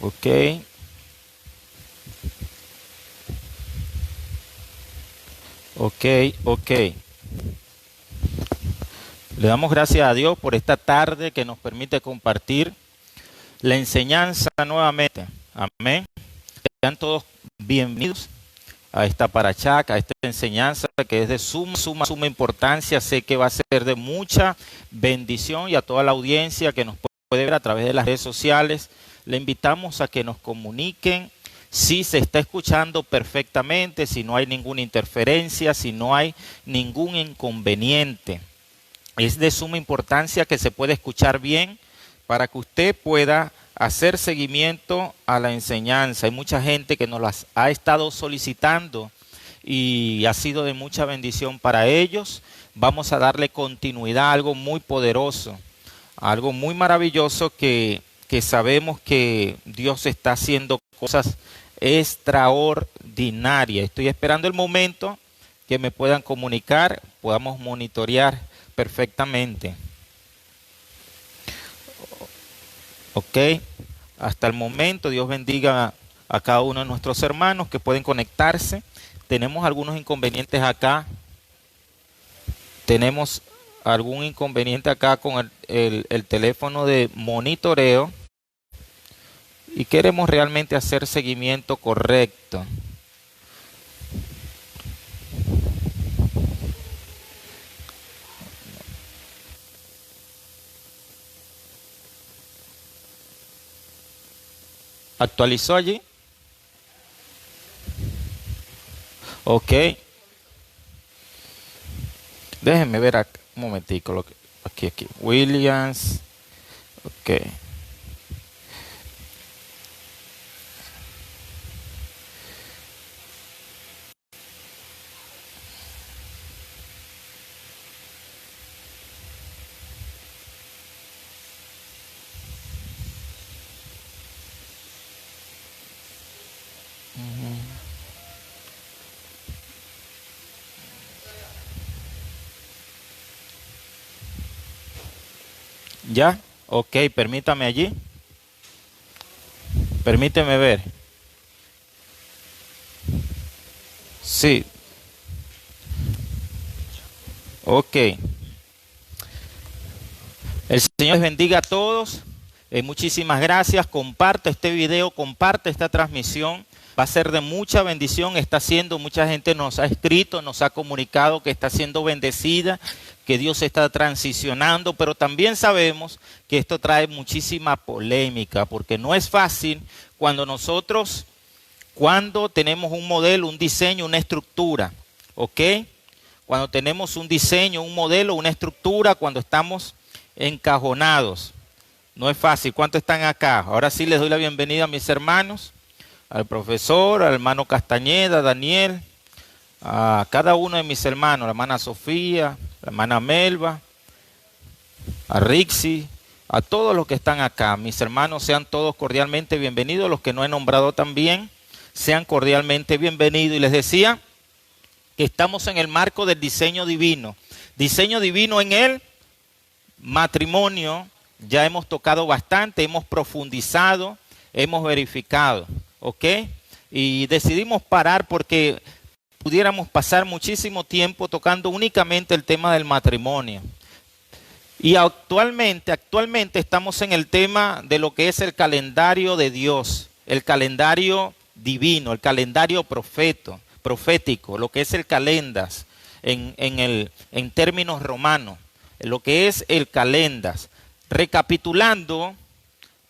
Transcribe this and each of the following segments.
Ok, ok, ok. Le damos gracias a Dios por esta tarde que nos permite compartir la enseñanza nuevamente. Amén. Sean todos bienvenidos a esta parachaca, a esta enseñanza que es de suma importancia. Sé que va a ser de mucha bendición, y a toda la audiencia que nos puede ver a través de las redes sociales, le invitamos a que nos comuniquen si se está escuchando perfectamente, si no hay ninguna interferencia, si no hay ningún inconveniente. Es de suma importancia que se pueda escuchar bien para que usted pueda hacer seguimiento a la enseñanza. Hay mucha gente que nos las ha estado solicitando y ha sido de mucha bendición para ellos. Vamos a darle continuidad a algo muy poderoso, algo muy maravilloso que sabemos que Dios está haciendo cosas extraordinarias. Estoy esperando el momento que me puedan comunicar, podamos monitorear perfectamente. Ok, hasta el momento Dios bendiga a cada uno de nuestros hermanos que pueden conectarse. Tenemos algunos inconvenientes acá. Tenemos algún inconveniente acá con el teléfono de monitoreo y queremos realmente hacer seguimiento correcto. ¿Actualizó allí? Ok. Déjenme ver acá, un momentico. Aquí. Williams. Ok. ¿Ya? Ok, permítame allí. Permíteme ver. Sí. Ok. El Señor les bendiga a todos. Muchísimas gracias. Comparte este video, comparte esta transmisión. Va a ser de mucha bendición. Está siendo, mucha gente nos ha escrito, nos ha comunicado que está siendo bendecida, que Dios está transicionando, pero también sabemos que esto trae muchísima polémica, porque no es fácil cuando tenemos un modelo, un diseño, una estructura, ¿ok? Cuando tenemos un diseño, un modelo, una estructura, cuando estamos encajonados. No es fácil. ¿Cuántos están acá? Ahora sí les doy la bienvenida a mis hermanos, al profesor, al hermano Castañeda, a Daniel, a cada uno de mis hermanos, la hermana Sofía, la hermana Melba, a Rixi, a todos los que están acá. Mis hermanos, sean todos cordialmente bienvenidos. Los que no he nombrado también, sean cordialmente bienvenidos. Y les decía que estamos en el marco del diseño divino. Diseño divino en el matrimonio. Ya hemos tocado bastante, hemos profundizado, hemos verificado, ¿ok? Y decidimos parar porque pudiéramos pasar muchísimo tiempo tocando únicamente el tema del matrimonio. Y actualmente estamos en el tema de lo que es el calendario de Dios, el calendario divino, el calendario profético, lo que es el calendas en términos romanos, lo que es el calendas. Recapitulando,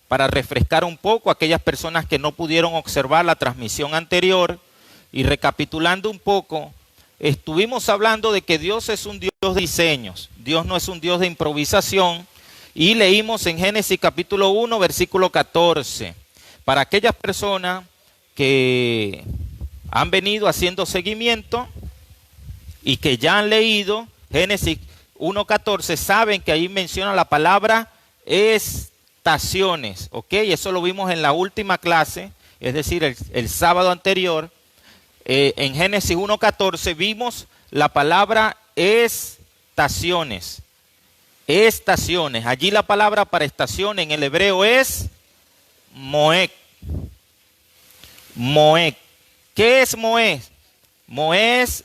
para refrescar un poco a aquellas personas que no pudieron observar la transmisión anterior, y recapitulando un poco, estuvimos hablando de que Dios es un Dios de diseños, Dios no es un Dios de improvisación, y leímos en Génesis capítulo 1, versículo 14, para aquellas personas que han venido haciendo seguimiento y que ya han leído Génesis 1.14, saben que ahí menciona la palabra estaciones, ¿ok? Eso lo vimos en la última clase, es decir, el sábado anterior. En Génesis 1.14 vimos la palabra estaciones. Estaciones. Allí la palabra para estación en el hebreo es moed. Moed. ¿Qué es Moed? Moed es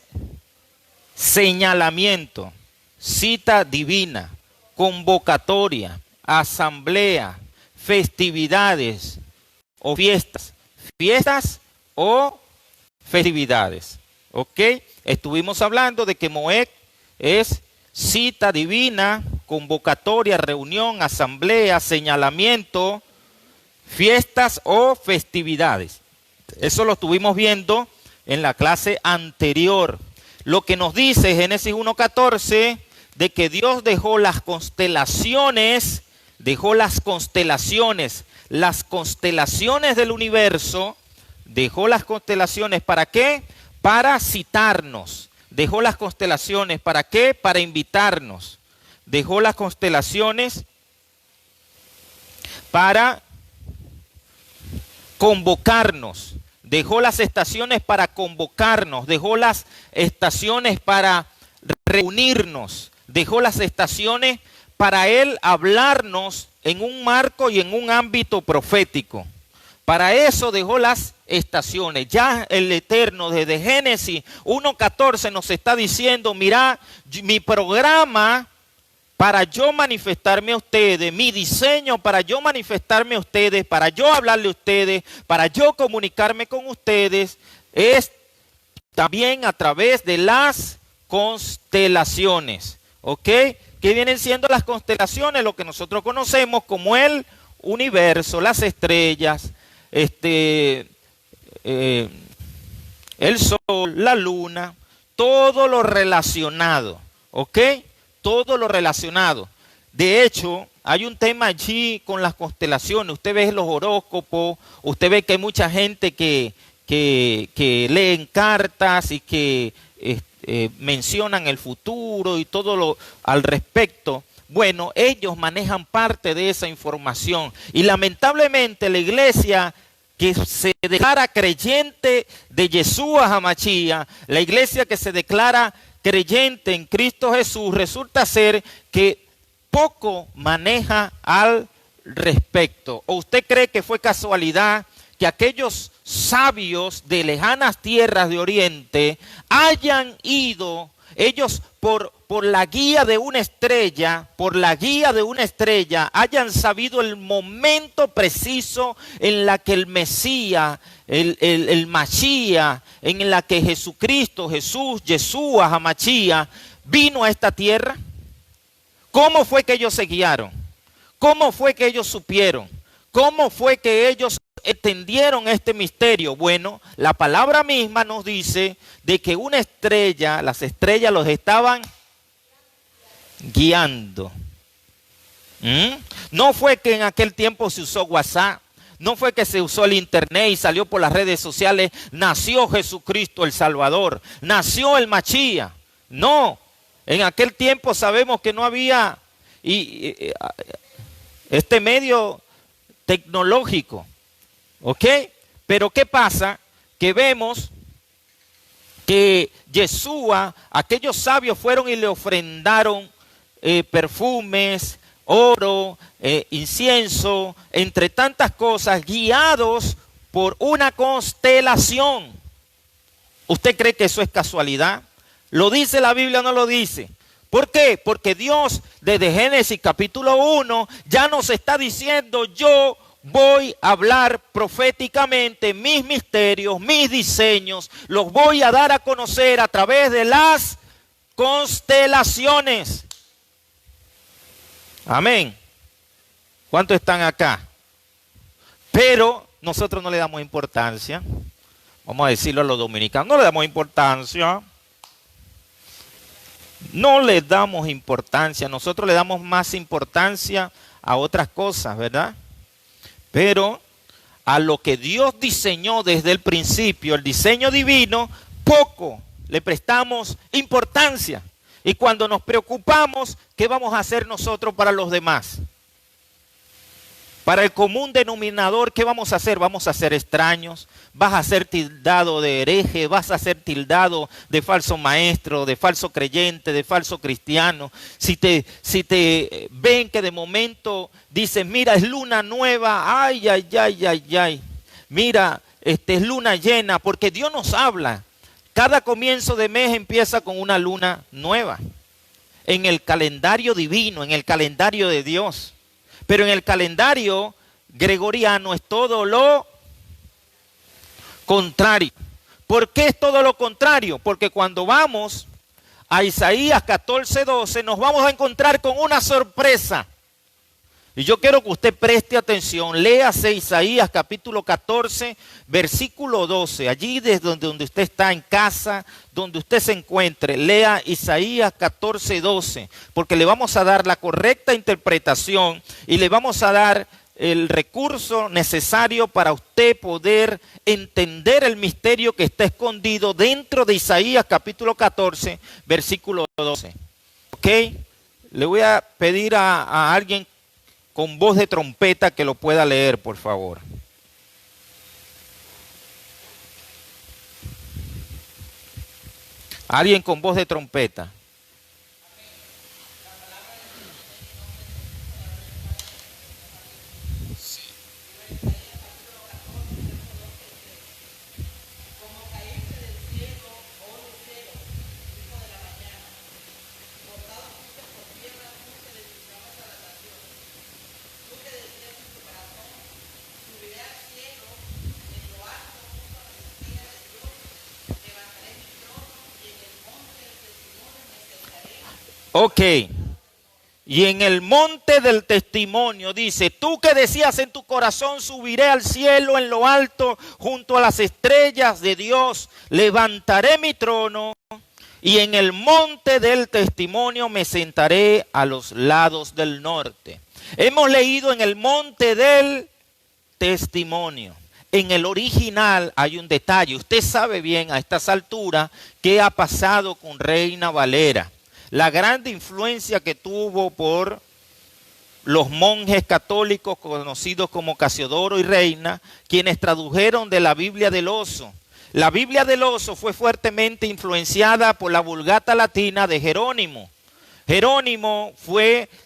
señalamiento, cita divina, convocatoria, asamblea, festividades o fiestas. Fiestas o festividades. ¿Ok? Estuvimos hablando de que Moed es cita divina, convocatoria, reunión, asamblea, señalamiento, fiestas o festividades. Eso lo estuvimos viendo en la clase anterior. Lo que nos dice Génesis 1:14 de que Dios dejó las constelaciones del universo, dejó las constelaciones, ¿para qué? Para citarnos. Dejó las constelaciones, ¿para qué? Para invitarnos. Dejó las constelaciones para convocarnos. Dejó las estaciones para convocarnos. Dejó las estaciones para reunirnos. Dejó las estaciones para Él hablarnos en un marco y en un ámbito profético. Para eso dejó las estaciones. Ya el Eterno desde Génesis 1:14 nos está diciendo, mira, mi programa para yo manifestarme a ustedes, mi diseño para yo manifestarme a ustedes, para yo hablarle a ustedes, para yo comunicarme con ustedes, es también a través de las constelaciones. ¿Ok? ¿Qué vienen siendo las constelaciones? Lo que nosotros conocemos como el universo, las estrellas, el sol, la luna, todo lo relacionado. ¿Ok? Todo lo relacionado. De hecho, hay un tema allí con las constelaciones. Usted ve los horóscopos, usted ve que hay mucha gente que leen cartas y que mencionan el futuro y todo lo al respecto. Bueno, ellos manejan parte de esa información. Y lamentablemente la iglesia que se declara creyente de Yeshua HaMashiach, la iglesia que se declara creyente en Cristo Jesús, resulta ser que poco maneja al respecto. ¿O usted cree que fue casualidad que aquellos sabios de lejanas tierras de Oriente hayan ido, ellos por la guía de una estrella, hayan sabido el momento preciso en la que el Mesías, el Mashiach, en la que Jesucristo, Yeshua HaMashiach, vino a esta tierra? ¿Cómo fue que ellos se guiaron? ¿Cómo fue que ellos supieron? ¿Cómo fue que ellos entendieron este misterio? Bueno, la palabra misma nos dice de que una estrella, las estrellas los estaban guiando. No fue que en aquel tiempo se usó WhatsApp, no fue que se usó el internet y salió por las redes sociales, nació Jesucristo el Salvador, nació el Mashiach. No, en aquel tiempo sabemos que no había este medio tecnológico. ¿Ok? Pero ¿qué pasa? Que vemos que Yeshua, aquellos sabios fueron y le ofrendaron perfumes, oro, incienso, entre tantas cosas, guiados por una constelación. ¿Usted cree que eso es casualidad? ¿Lo dice la Biblia o no lo dice? ¿Por qué? Porque Dios desde Génesis capítulo 1 ya nos está diciendo, yo voy a hablar proféticamente mis misterios, mis diseños, los voy a dar a conocer a través de las constelaciones. Amén. ¿Cuántos están acá? Pero nosotros no le damos importancia. Vamos a decirlo a los dominicanos, no le damos importancia. No le damos importancia. Nosotros le damos más importancia a otras cosas, ¿verdad? Pero a lo que Dios diseñó desde el principio, el diseño divino, poco le prestamos importancia. Y cuando nos preocupamos, ¿qué vamos a hacer nosotros para los demás? Para el común denominador, ¿qué vamos a hacer? Vamos a ser extraños, vas a ser tildado de hereje, vas a ser tildado de falso maestro, de falso creyente, de falso cristiano. Si te ven que de momento dices, mira, es luna nueva, ay. Mira, es luna llena, porque Dios nos habla. Cada comienzo de mes empieza con una luna nueva. En el calendario divino, en el calendario de Dios. Pero en el calendario gregoriano es todo lo contrario. ¿Por qué es todo lo contrario? Porque cuando vamos a Isaías 14:12 nos vamos a encontrar con una sorpresa. Y yo quiero que usted preste atención, léase Isaías capítulo 14, versículo 12. Allí desde donde usted está en casa, donde usted se encuentre, lea Isaías 14, 12, porque le vamos a dar la correcta interpretación y le vamos a dar el recurso necesario para usted poder entender el misterio que está escondido dentro de Isaías capítulo 14, versículo 12. ¿Ok? Le voy a pedir a alguien con voz de trompeta que lo pueda leer, por favor. Alguien con voz de trompeta. Ok, y en el monte del testimonio dice, tú que decías en tu corazón, subiré al cielo en lo alto, junto a las estrellas de Dios, levantaré mi trono, y en el monte del testimonio me sentaré a los lados del norte. Hemos leído en el monte del testimonio. En el original hay un detalle, usted sabe bien a estas alturas qué ha pasado con Reina Valera. La gran influencia que tuvo por los monjes católicos conocidos como Casiodoro y Reina, quienes tradujeron de la Biblia del Oso. La Biblia del Oso fue fuertemente influenciada por la Vulgata latina de Jerónimo. Jerónimo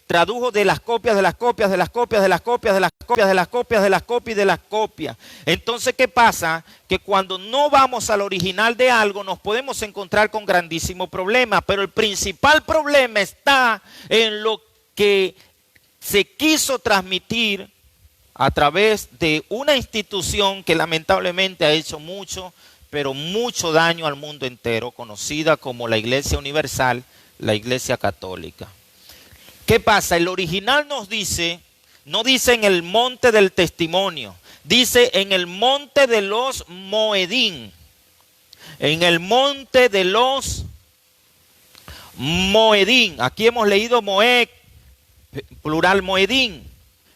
tradujo de las copias, de las copias, de las copias, de las copias, de las copias, de las copias, de las copias y de las copias. Entonces, ¿qué pasa? Que cuando no vamos al original de algo, nos podemos encontrar con grandísimos problemas. Pero el principal problema está en lo que se quiso transmitir a través de una institución que lamentablemente ha hecho mucho, pero mucho daño al mundo entero, conocida como la Iglesia Universal, la Iglesia Católica. ¿Qué pasa? El original nos dice, no dice en el monte del testimonio, dice en el monte de los Moedín. En el monte de los Moedín. Aquí hemos leído Moed, plural Moedín.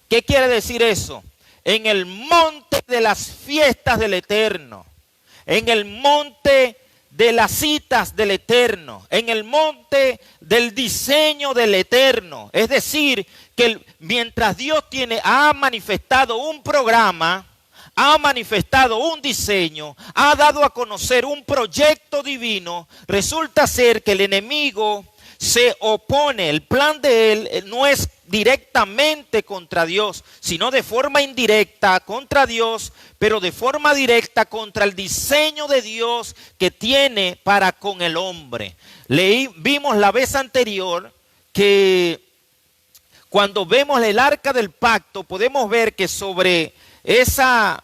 ¿Qué quiere decir eso? En el monte de las fiestas del Eterno. En el monte de las citas del Eterno, en el monte del diseño del Eterno. Es decir, que mientras Dios ha manifestado un programa, ha manifestado un diseño, ha dado a conocer un proyecto divino, resulta ser que el enemigo se opone. El plan de él no es directamente contra Dios, sino de forma indirecta contra Dios, pero de forma directa contra el diseño de Dios que tiene para con el hombre. Vimos la vez anterior que cuando vemos el arca del pacto, podemos ver que sobre esa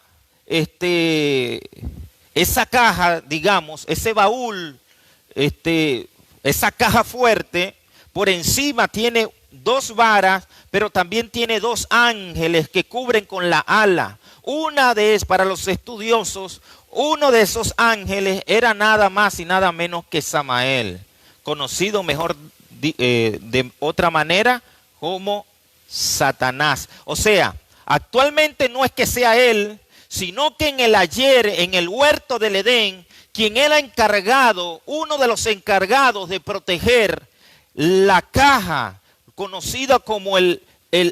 caja, digamos, ese baúl, esa caja fuerte, por encima tiene 2 varas, pero también tiene 2 ángeles que cubren con la ala. Para los estudiosos, uno de esos ángeles era nada más y nada menos que Samael, conocido mejor de otra manera como Satanás. O sea, actualmente no es que sea él, sino que en el ayer, en el huerto del Edén, quien era encargado, uno de los encargados de proteger la caja, conocida como el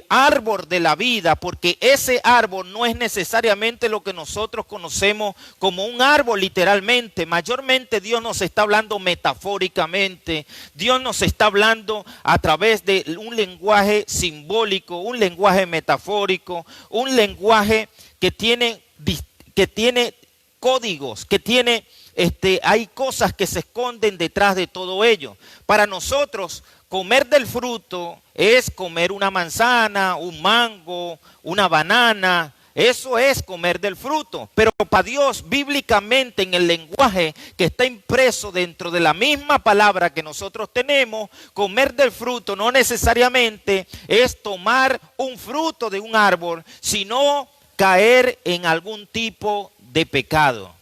árbol de la vida, porque ese árbol no es necesariamente lo que nosotros conocemos como un árbol literalmente. Mayormente Dios nos está hablando metafóricamente, Dios nos está hablando a través de un lenguaje simbólico, un lenguaje metafórico, un lenguaje que tiene códigos, que tiene, hay cosas que se esconden detrás de todo ello. Para nosotros, comer del fruto es comer una manzana, un mango, una banana. Eso es comer del fruto. Pero para Dios, bíblicamente, en el lenguaje que está impreso dentro de la misma palabra que nosotros tenemos, comer del fruto no necesariamente es tomar un fruto de un árbol, sino caer en algún tipo de pecado.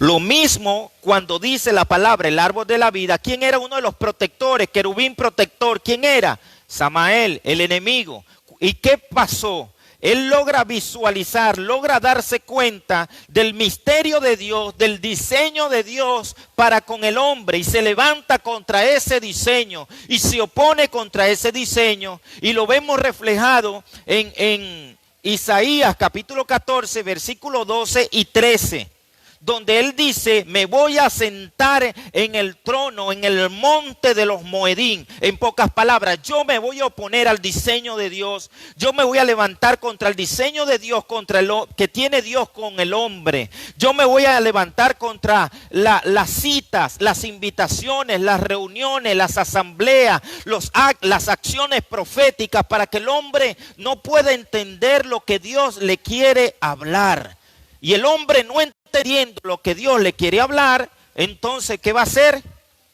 Lo mismo cuando dice la palabra el árbol de la vida. ¿Quién era uno de los protectores? Querubín protector. ¿Quién era? Samael, el enemigo. ¿Y qué pasó? Él logra visualizar, logra darse cuenta del misterio de Dios, del diseño de Dios para con el hombre, y se levanta contra ese diseño y se opone contra ese diseño, y lo vemos reflejado en Isaías capítulo 14, versículos 12 y 13. Donde él dice, me voy a sentar en el trono, en el monte de los Moedín. En pocas palabras, yo me voy a oponer al diseño de Dios. Yo me voy a levantar contra el diseño de Dios, contra que tiene Dios con el hombre. Yo me voy a levantar contra las citas, las invitaciones, las reuniones, las asambleas, las acciones proféticas, para que el hombre no pueda entender lo que Dios le quiere hablar. Y el hombre no entendiendo lo que Dios le quiere hablar, entonces ¿qué va a hacer?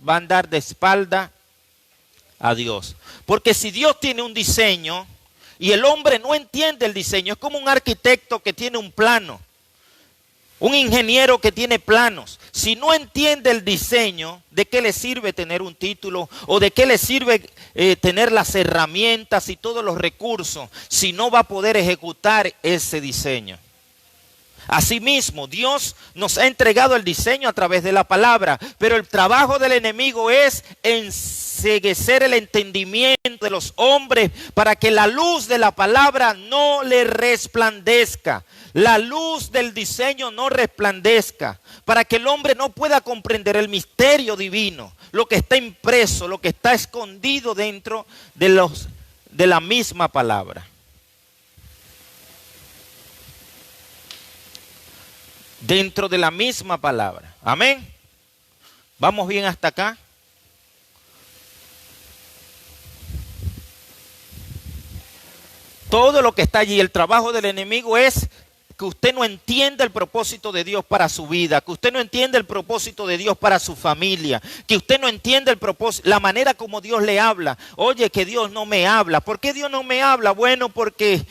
Va a andar de espalda a Dios. Porque si Dios tiene un diseño y el hombre no entiende el diseño, es como un arquitecto que tiene un plano, un ingeniero que tiene planos. Si no entiende el diseño, ¿de qué le sirve tener un título? ¿O de qué le sirve tener las herramientas y todos los recursos si no va a poder ejecutar ese diseño? Asimismo, Dios nos ha entregado el diseño a través de la palabra, pero el trabajo del enemigo es enceguecer el entendimiento de los hombres para que la luz de la palabra no le resplandezca. La luz del diseño no resplandezca, para que el hombre no pueda comprender el misterio divino, lo que está impreso, lo que está escondido dentro de la misma palabra. Dentro de la misma palabra. Amén. ¿Vamos bien hasta acá? Todo lo que está allí, el trabajo del enemigo es que usted no entienda el propósito de Dios para su vida, que usted no entienda el propósito de Dios para su familia, que usted no entienda el propósito, la manera como Dios le habla. Oye, que Dios no me habla. ¿Por qué Dios no me habla? Bueno, porque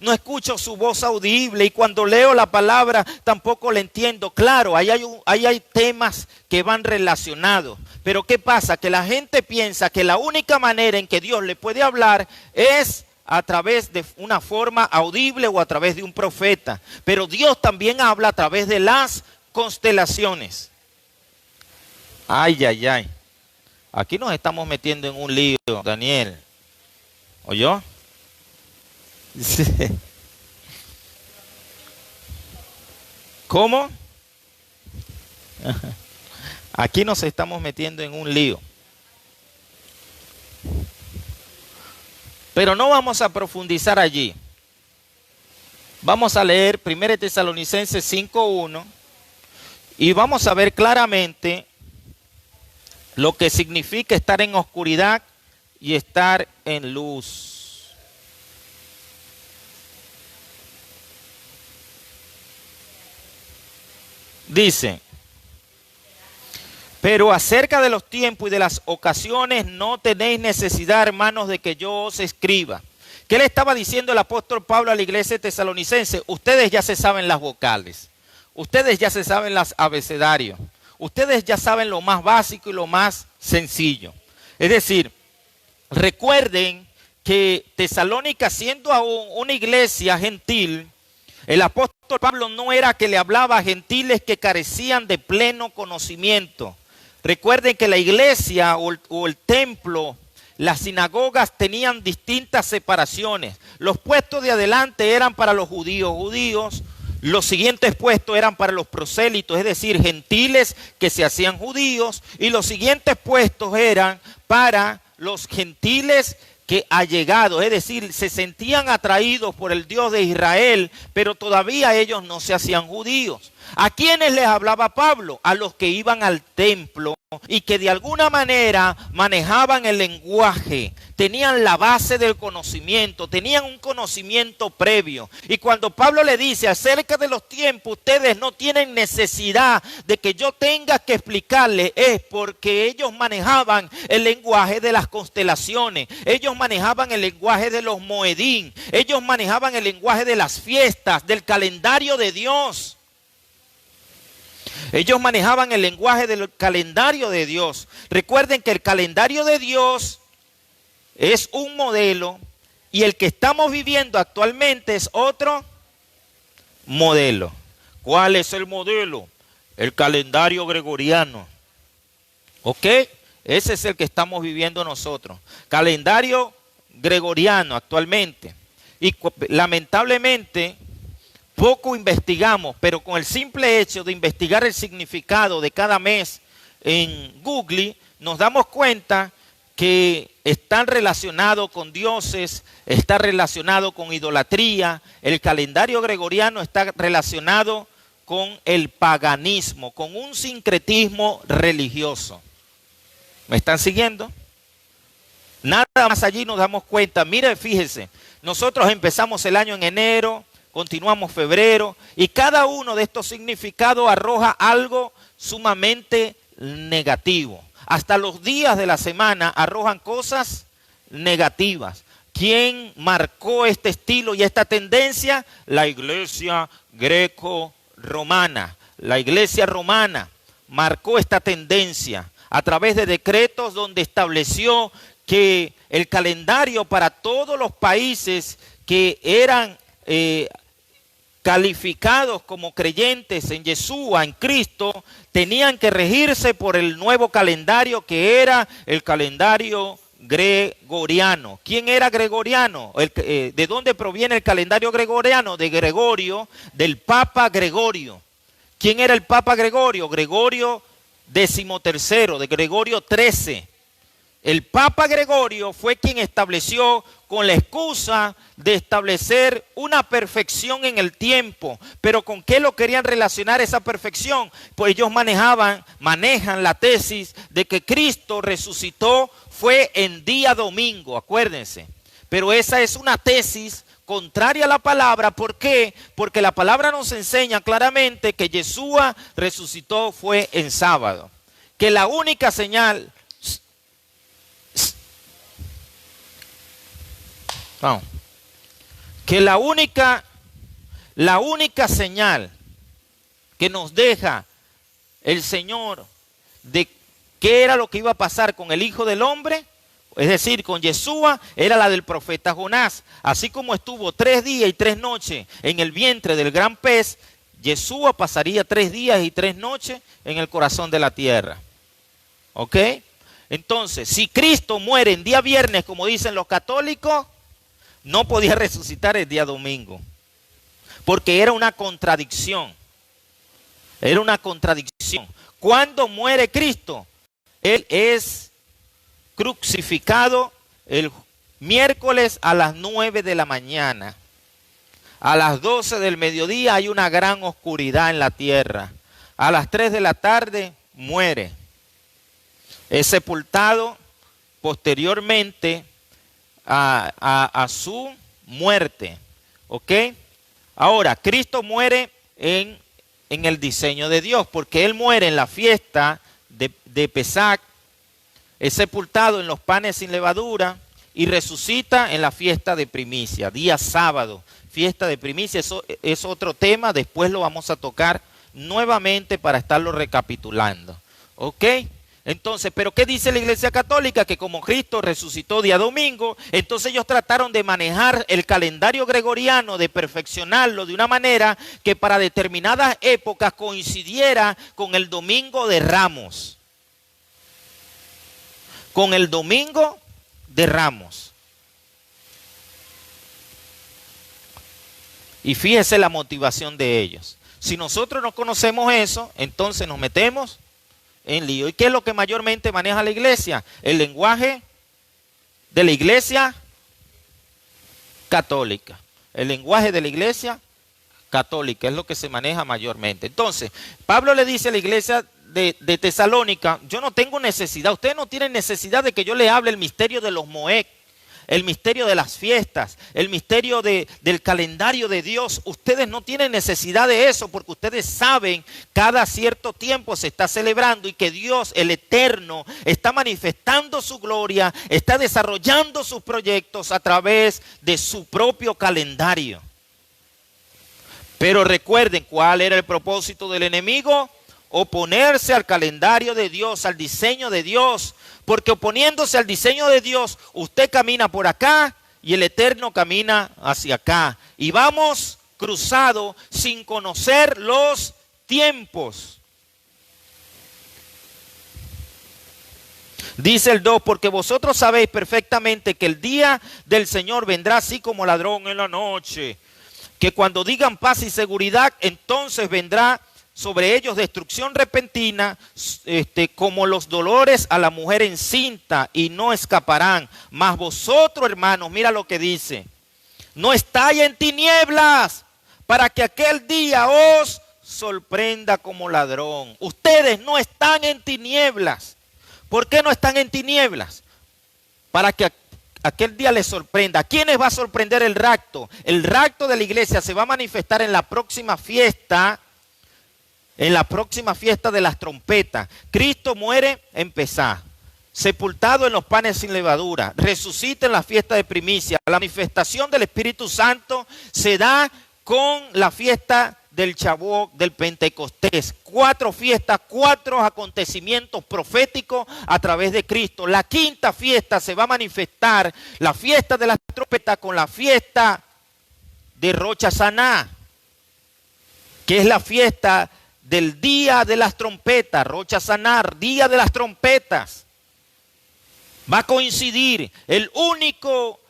no escucho su voz audible, y cuando leo la palabra tampoco la entiendo. Claro, ahí hay temas que van relacionados. Pero ¿qué pasa? Que la gente piensa que la única manera en que Dios le puede hablar es a través de una forma audible o a través de un profeta. Pero Dios también habla a través de las constelaciones. Ay, ay, ay. Aquí nos estamos metiendo en un lío, Daniel. ¿Oyó? Sí. ¿Cómo? Aquí nos estamos metiendo en un lío. Pero no vamos a profundizar allí. Vamos a leer 1 Tesalonicenses 5:1 y vamos a ver claramente lo que significa estar en oscuridad y estar en luz. Dice: pero acerca de los tiempos y de las ocasiones no tenéis necesidad, hermanos, de que yo os escriba. ¿Qué le estaba diciendo el apóstol Pablo a la iglesia tesalonicense? Ustedes ya se saben las vocales. Ustedes ya se saben los abecedarios. Ustedes ya saben lo más básico y lo más sencillo. Es decir, recuerden que Tesalónica, siendo aún una iglesia gentil, el apóstol Pablo no era que le hablaba a gentiles que carecían de pleno conocimiento. Recuerden que la iglesia o el templo, las sinagogas tenían distintas separaciones. Los puestos de adelante eran para los judíos. Los siguientes puestos eran para los prosélitos, es decir, gentiles que se hacían judíos. Y los siguientes puestos eran para los gentiles que allegados, es decir, se sentían atraídos por el Dios de Israel, pero todavía ellos no se hacían judíos. ¿A quiénes les hablaba Pablo? A los que iban al templo y que de alguna manera manejaban el lenguaje, tenían la base del conocimiento, tenían un conocimiento previo. Y cuando Pablo le dice acerca de los tiempos, ustedes no tienen necesidad de que yo tenga que explicarles, es porque ellos manejaban el lenguaje de las constelaciones, ellos manejaban el lenguaje de los moedín, ellos manejaban el lenguaje de las fiestas, del calendario de Dios. Ellos manejaban el lenguaje del calendario de Dios. Recuerden que el calendario de Dios es un modelo y el que estamos viviendo actualmente es otro modelo. ¿Cuál es el modelo? El calendario gregoriano. ¿Ok? Ese es el que estamos viviendo nosotros. Calendario gregoriano actualmente. Y lamentablemente poco investigamos, pero con el simple hecho de investigar el significado de cada mes en Google, nos damos cuenta que están relacionados con dioses, está relacionado con idolatría. El calendario gregoriano está relacionado con el paganismo, con un sincretismo religioso. ¿Me están siguiendo? Nada más allí nos damos cuenta. Mire, fíjese, nosotros empezamos el año en enero, continuamos febrero, y cada uno de estos significados arroja algo sumamente negativo. Hasta los días de la semana arrojan cosas negativas. ¿Quién marcó este estilo y esta tendencia? La iglesia greco-romana. La iglesia romana marcó esta tendencia a través de decretos donde estableció que el calendario para todos los países que eran calificados como creyentes en Yeshua, en Cristo, tenían que regirse por el nuevo calendario que era el calendario gregoriano. ¿Quién era gregoriano? ¿De dónde proviene el calendario gregoriano? De Gregorio, del Papa Gregorio. ¿Quién era el Papa Gregorio? Gregorio XIII, de Gregorio XIII. El Papa Gregorio fue quien estableció, con la excusa de establecer una perfección en el tiempo. ¿Pero con qué lo querían relacionar esa perfección? Pues ellos manejan la tesis de que Cristo resucitó fue en día domingo, acuérdense. Pero esa es una tesis contraria a la palabra. ¿Por qué? Porque la palabra nos enseña claramente que Yeshua resucitó fue en sábado. Que la única señal... No. Que la única señal que nos deja el Señor de qué era lo que iba a pasar con el Hijo del Hombre, es decir, con Yeshua, era la del profeta Jonás. Así como estuvo 3 días y 3 noches en el vientre del gran pez, Yeshua pasaría 3 días y 3 noches en el corazón de la tierra. ¿Ok? Entonces, si Cristo muere en día viernes, como dicen los católicos, no podía resucitar el día domingo, porque era una contradicción. Era una contradicción. Cuando muere Cristo, Él es crucificado el miércoles a las 9 de la mañana. A las 12 del mediodía hay una gran oscuridad en la tierra. A las 3 de la tarde muere. Es sepultado posteriormente a su muerte. ¿Ok? Ahora, Cristo muere en el diseño de Dios, porque Él muere en la fiesta de Pesach, es sepultado en los panes sin levadura y resucita en la fiesta de primicia, día sábado, fiesta de primicia. Eso es otro tema, después lo vamos a tocar nuevamente para estarlo recapitulando. ¿Ok? Entonces, ¿pero qué dice la Iglesia Católica? Que como Cristo resucitó día domingo, entonces ellos trataron de manejar el calendario gregoriano, de perfeccionarlo de una manera que para determinadas épocas coincidiera con el domingo de Ramos. Con el domingo de Ramos. Y fíjese la motivación de ellos. Si nosotros no conocemos eso, entonces nos metemos en lío. ¿Y qué es lo que mayormente maneja la iglesia? El lenguaje de la iglesia católica. El lenguaje de la iglesia católica es lo que se maneja mayormente. Entonces, Pablo le dice a la iglesia de Tesalónica, yo no tengo necesidad, ustedes no tienen necesidad de que yo le hable el misterio de los Moed, el misterio de las fiestas, el misterio del calendario de Dios. Ustedes no tienen necesidad de eso porque ustedes saben cada cierto tiempo se está celebrando y que Dios, el Eterno, está manifestando su gloria, está desarrollando sus proyectos a través de su propio calendario. Pero recuerden, ¿cuál era el propósito del enemigo? Oponerse al calendario de Dios, al diseño de Dios. Porque oponiéndose al diseño de Dios, usted camina por acá y el Eterno camina hacia acá. Y vamos cruzados sin conocer los tiempos. Dice el 2, porque vosotros sabéis perfectamente que el día del Señor vendrá así como ladrón en la noche. Que cuando digan paz y seguridad, entonces vendrá sobre ellos destrucción repentina, como los dolores a la mujer encinta, y no escaparán. Mas vosotros, hermanos, mira lo que dice, no estáis en tinieblas, para que aquel día os sorprenda como ladrón. Ustedes no están en tinieblas. ¿Por qué no están en tinieblas? Para que aquel día les sorprenda. ¿A quiénes va a sorprender el rapto? El rapto de la iglesia se va a manifestar en la próxima fiesta. En la próxima fiesta de las trompetas. Cristo muere en Pesaj, sepultado en los panes sin levadura, resucita en la fiesta de primicia. La manifestación del Espíritu Santo se da con la fiesta del Shavuot, del Pentecostés. 4 fiestas, 4 acontecimientos proféticos a través de Cristo. La quinta fiesta se va a manifestar, la fiesta de las trompetas, con la fiesta de Rosh Hashanah, que es la fiesta del día de las trompetas, Rosh Hashanah, día de las trompetas. Va a coincidir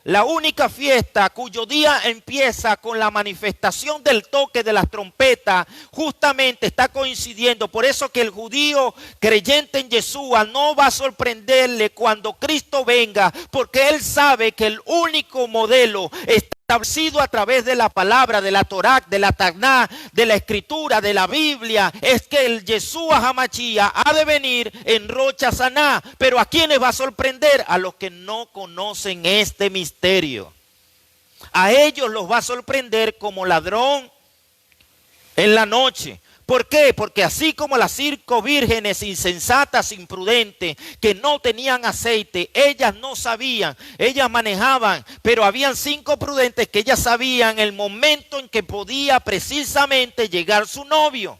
la única fiesta cuyo día empieza con la manifestación del toque de las trompetas, justamente está coincidiendo. Por eso que el judío creyente en Yeshua no va a sorprenderle cuando Cristo venga, porque él sabe que el único modelo establecido a través de la palabra, de la Torá, de la Taná, de la Escritura, de la Biblia, es que el Yeshua HaMashiach ha de venir en Rosh Hashanah. Pero ¿a quiénes va a sorprender? A los que no conocen este misterio. A ellos los va a sorprender como ladrón en la noche. ¿Por qué? Porque así como las 5 vírgenes insensatas, imprudentes, que no tenían aceite, ellas no sabían, ellas manejaban, pero habían 5 prudentes que ellas sabían el momento en que podía precisamente llegar su novio.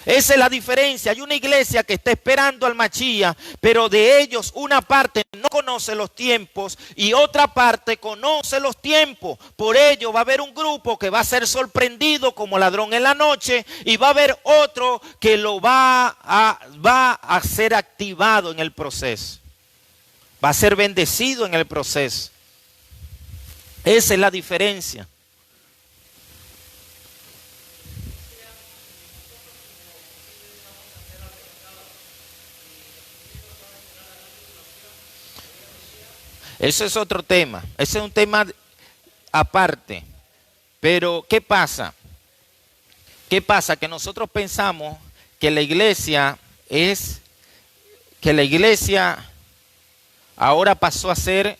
Esa es la diferencia. Hay una iglesia que está esperando al Mashiach, pero de ellos una parte no conoce los tiempos y otra parte conoce los tiempos. Por ello va a haber un grupo que va a ser sorprendido como ladrón en la noche, y va a haber otro que lo va a ser activado en el proceso. Va a ser bendecido en el proceso. Esa es la diferencia. Eso es otro tema, ese es un tema aparte. Pero ¿qué pasa? ¿Qué pasa? Que nosotros pensamos que la iglesia ahora pasó a ser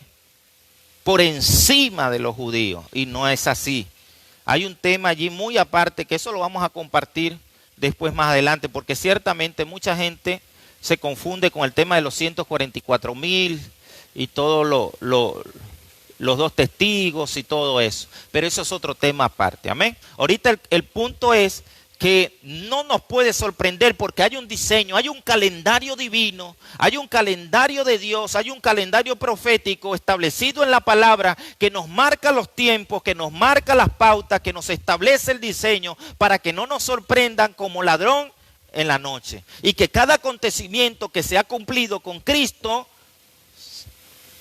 por encima de los judíos, y no es así. Hay un tema allí muy aparte que eso lo vamos a compartir después más adelante, porque ciertamente mucha gente se confunde con el tema de los 144,000 y todos los 2 testigos y todo eso. Pero eso es otro tema aparte, amén. Ahorita el punto es que no nos puede sorprender porque hay un diseño, hay un calendario divino, hay un calendario de Dios, hay un calendario profético establecido en la palabra que nos marca los tiempos, que nos marca las pautas, que nos establece el diseño para que no nos sorprendan como ladrón en la noche. Y que cada acontecimiento que se ha cumplido con Cristo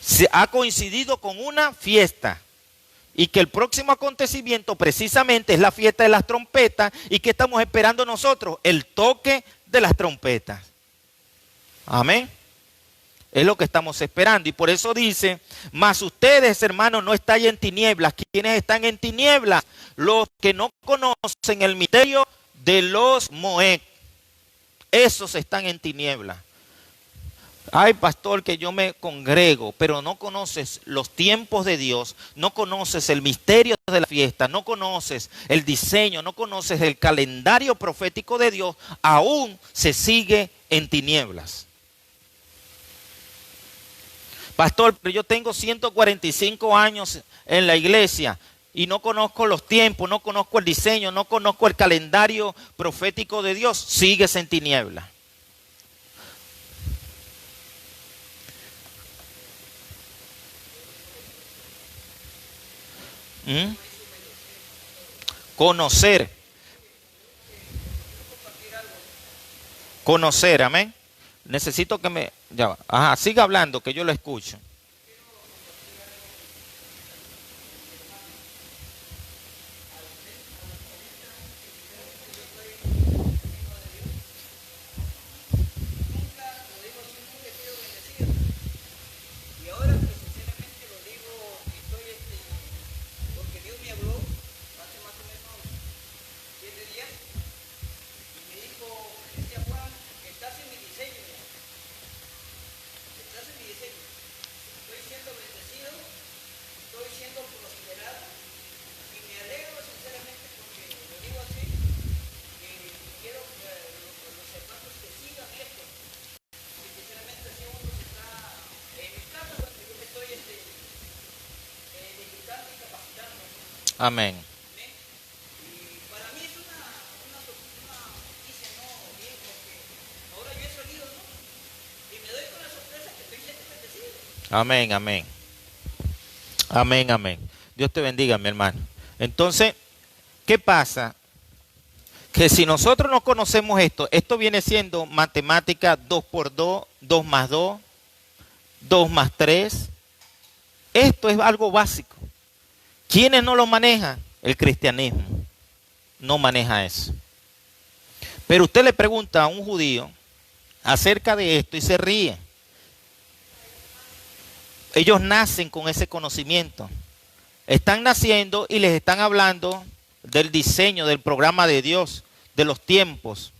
se ha coincidido con una fiesta, y que el próximo acontecimiento precisamente es la fiesta de las trompetas. ¿Y qué estamos esperando nosotros? El toque de las trompetas. Amén. Es lo que estamos esperando. Y por eso dice, mas ustedes, hermanos, no estáis en tinieblas. ¿Quiénes están en tinieblas? Los que no conocen el misterio de los Moed. Esos están en tinieblas. Ay, pastor, que yo me congrego, pero no conoces los tiempos de Dios, no conoces el misterio de la fiesta, no conoces el diseño, no conoces el calendario profético de Dios, aún se sigue en tinieblas. Pastor, pero yo tengo 145 años en la iglesia y no conozco los tiempos, no conozco el diseño, no conozco el calendario profético de Dios. Sigues en tinieblas. Conocer. Conocer, amén. Necesito que me... Ya va. Ajá, siga hablando, que yo lo escucho. Amén. Para mí es una noticia, ¿no? Bien, porque ahora yo he salido, ¿no? Y me doy con la sorpresa que estoy siendo bendecido. Amén, amén. Amén, amén. Dios te bendiga, mi hermano. Entonces, ¿qué pasa? Que si nosotros no conocemos esto viene siendo matemática 2 por 2, 2 más 2, 2 más 3. Esto es algo básico. ¿Quiénes no lo manejan? El cristianismo no maneja eso. Pero usted le pregunta a un judío acerca de esto y se ríe. Ellos nacen con ese conocimiento. Están naciendo y les están hablando del diseño, del programa de Dios, de los tiempos.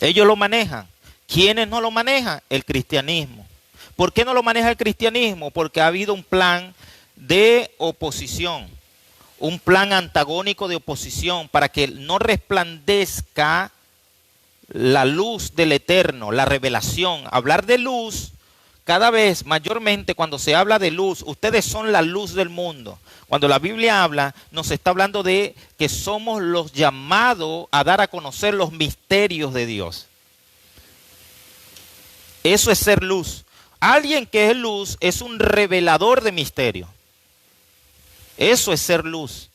Ellos lo manejan. ¿Quiénes no lo manejan? El cristianismo. ¿Por qué no lo maneja el cristianismo? Porque ha habido un plan de oposición, un plan antagónico de oposición para que no resplandezca la luz del Eterno, la revelación. Hablar de luz, cada vez mayormente cuando se habla de luz, ustedes son la luz del mundo. Cuando la Biblia habla, nos está hablando de que somos los llamados a dar a conocer los misterios de Dios. Eso es ser luz. Alguien que es luz es un revelador de misterio. Eso es ser luz.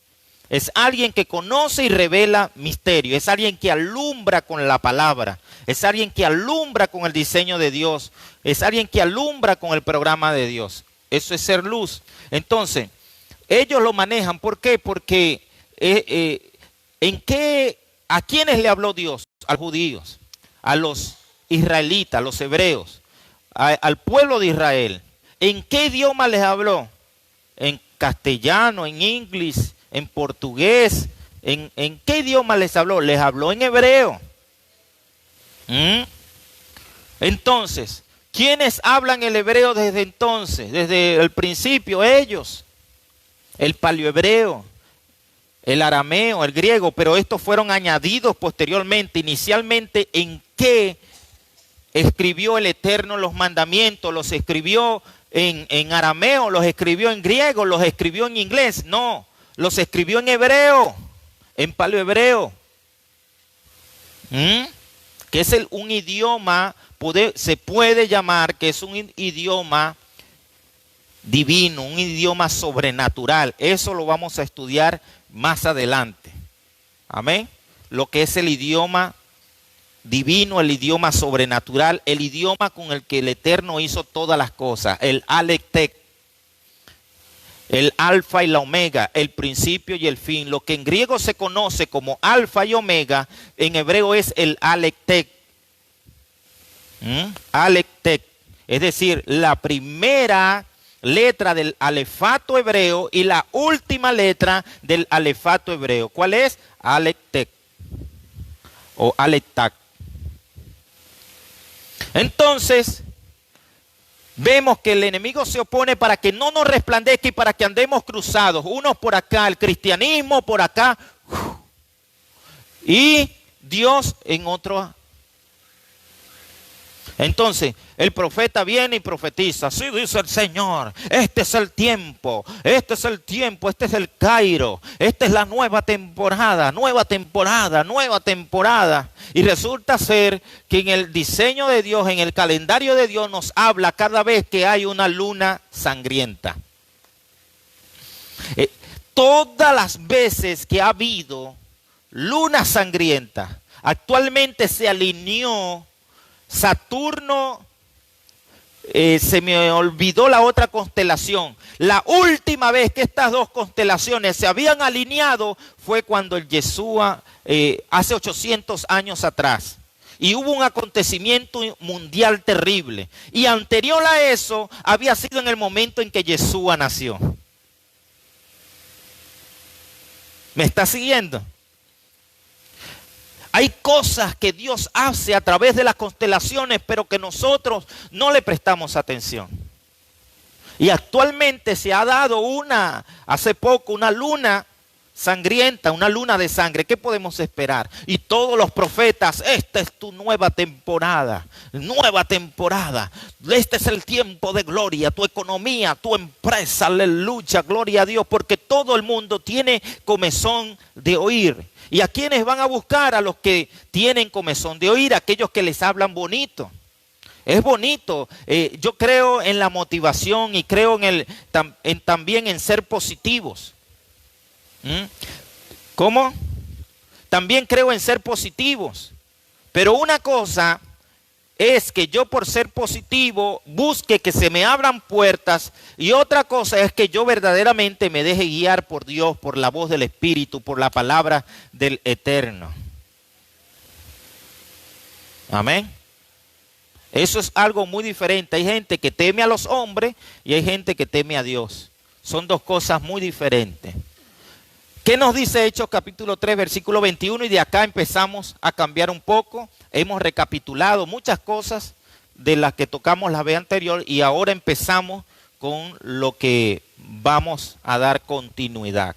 Es alguien que conoce y revela misterio. Es alguien que alumbra con la palabra. Es alguien que alumbra con el diseño de Dios. Es alguien que alumbra con el programa de Dios. Eso es ser luz. Entonces, ellos lo manejan. ¿Por qué? Porque ¿a quiénes le habló Dios? A los judíos, a los israelitas, a los hebreos, al pueblo de Israel. ¿En qué idioma les habló? En castellano, en inglés, en portugués. ¿En qué idioma les habló? Les habló en hebreo. Entonces, ¿quiénes hablan el hebreo desde entonces? Desde el principio, ellos. El paleohebreo, el arameo, el griego, pero estos fueron añadidos posteriormente. Inicialmente, ¿en qué escribió el Eterno los mandamientos? ¿Los escribió en arameo? ¿Los escribió en griego? ¿Los escribió en inglés? No, los escribió en hebreo, en paleohebreo. Que es un idioma, se puede llamar que es un idioma divino, un idioma sobrenatural. Eso lo vamos a estudiar más adelante. Amén. Lo que es el idioma divino, el idioma sobrenatural, el idioma con el que el Eterno hizo todas las cosas, el Aleph, el alfa y la omega, el principio y el fin. Lo que en griego se conoce como alfa y omega, en hebreo es el Aleph. Aleph. Es decir, la primera letra del alefato hebreo y la última letra del alefato hebreo. ¿Cuál es? Aleph-Tec o Aleph-Tac. Entonces, vemos que el enemigo se opone para que no nos resplandezca y para que andemos cruzados. Unos por acá, el cristianismo por acá, y Dios en otro. Entonces, el profeta viene y profetiza. Así dice el Señor. Este es el tiempo. Este es el tiempo. Este es el Cairo. Esta es la nueva temporada. Nueva temporada. Nueva temporada. Y resulta ser que en el diseño de Dios, en el calendario de Dios, nos habla cada vez que hay una luna sangrienta. Todas las veces que ha habido luna sangrienta, actualmente se alineó Saturno, se me olvidó la otra constelación. La última vez que estas dos constelaciones se habían alineado fue cuando el Yeshua, hace 800 años atrás. Y hubo un acontecimiento mundial terrible. Y anterior a eso había sido en el momento en que Yeshua nació. ¿Me está siguiendo? Hay cosas que Dios hace a través de las constelaciones, pero que nosotros no le prestamos atención. Y actualmente se ha dado hace poco, una luna sangrienta, una luna de sangre. ¿Qué podemos esperar? Y todos los profetas, esta es tu nueva temporada, nueva temporada. Este es el tiempo de gloria, tu economía, tu empresa, aleluya, gloria a Dios, porque todo el mundo tiene comezón de oír. ¿Y a quiénes van a buscar? A los que tienen comezón de oír, aquellos que les hablan bonito. Es bonito. Yo creo en la motivación y creo también en ser positivos. ¿Cómo? También creo en ser positivos. Pero una cosa es que yo, por ser positivo, busque que se me abran puertas, y otra cosa es que yo verdaderamente me deje guiar por Dios, por la voz del Espíritu, por la palabra del Eterno. Amén. Eso es algo muy diferente. Hay gente que teme a los hombres y hay gente que teme a Dios. Son dos cosas muy diferentes. ¿Qué nos dice Hechos capítulo 3, versículo 21? Y de acá empezamos a cambiar un poco. Hemos recapitulado muchas cosas de las que tocamos la vez anterior y ahora empezamos con lo que vamos a dar continuidad.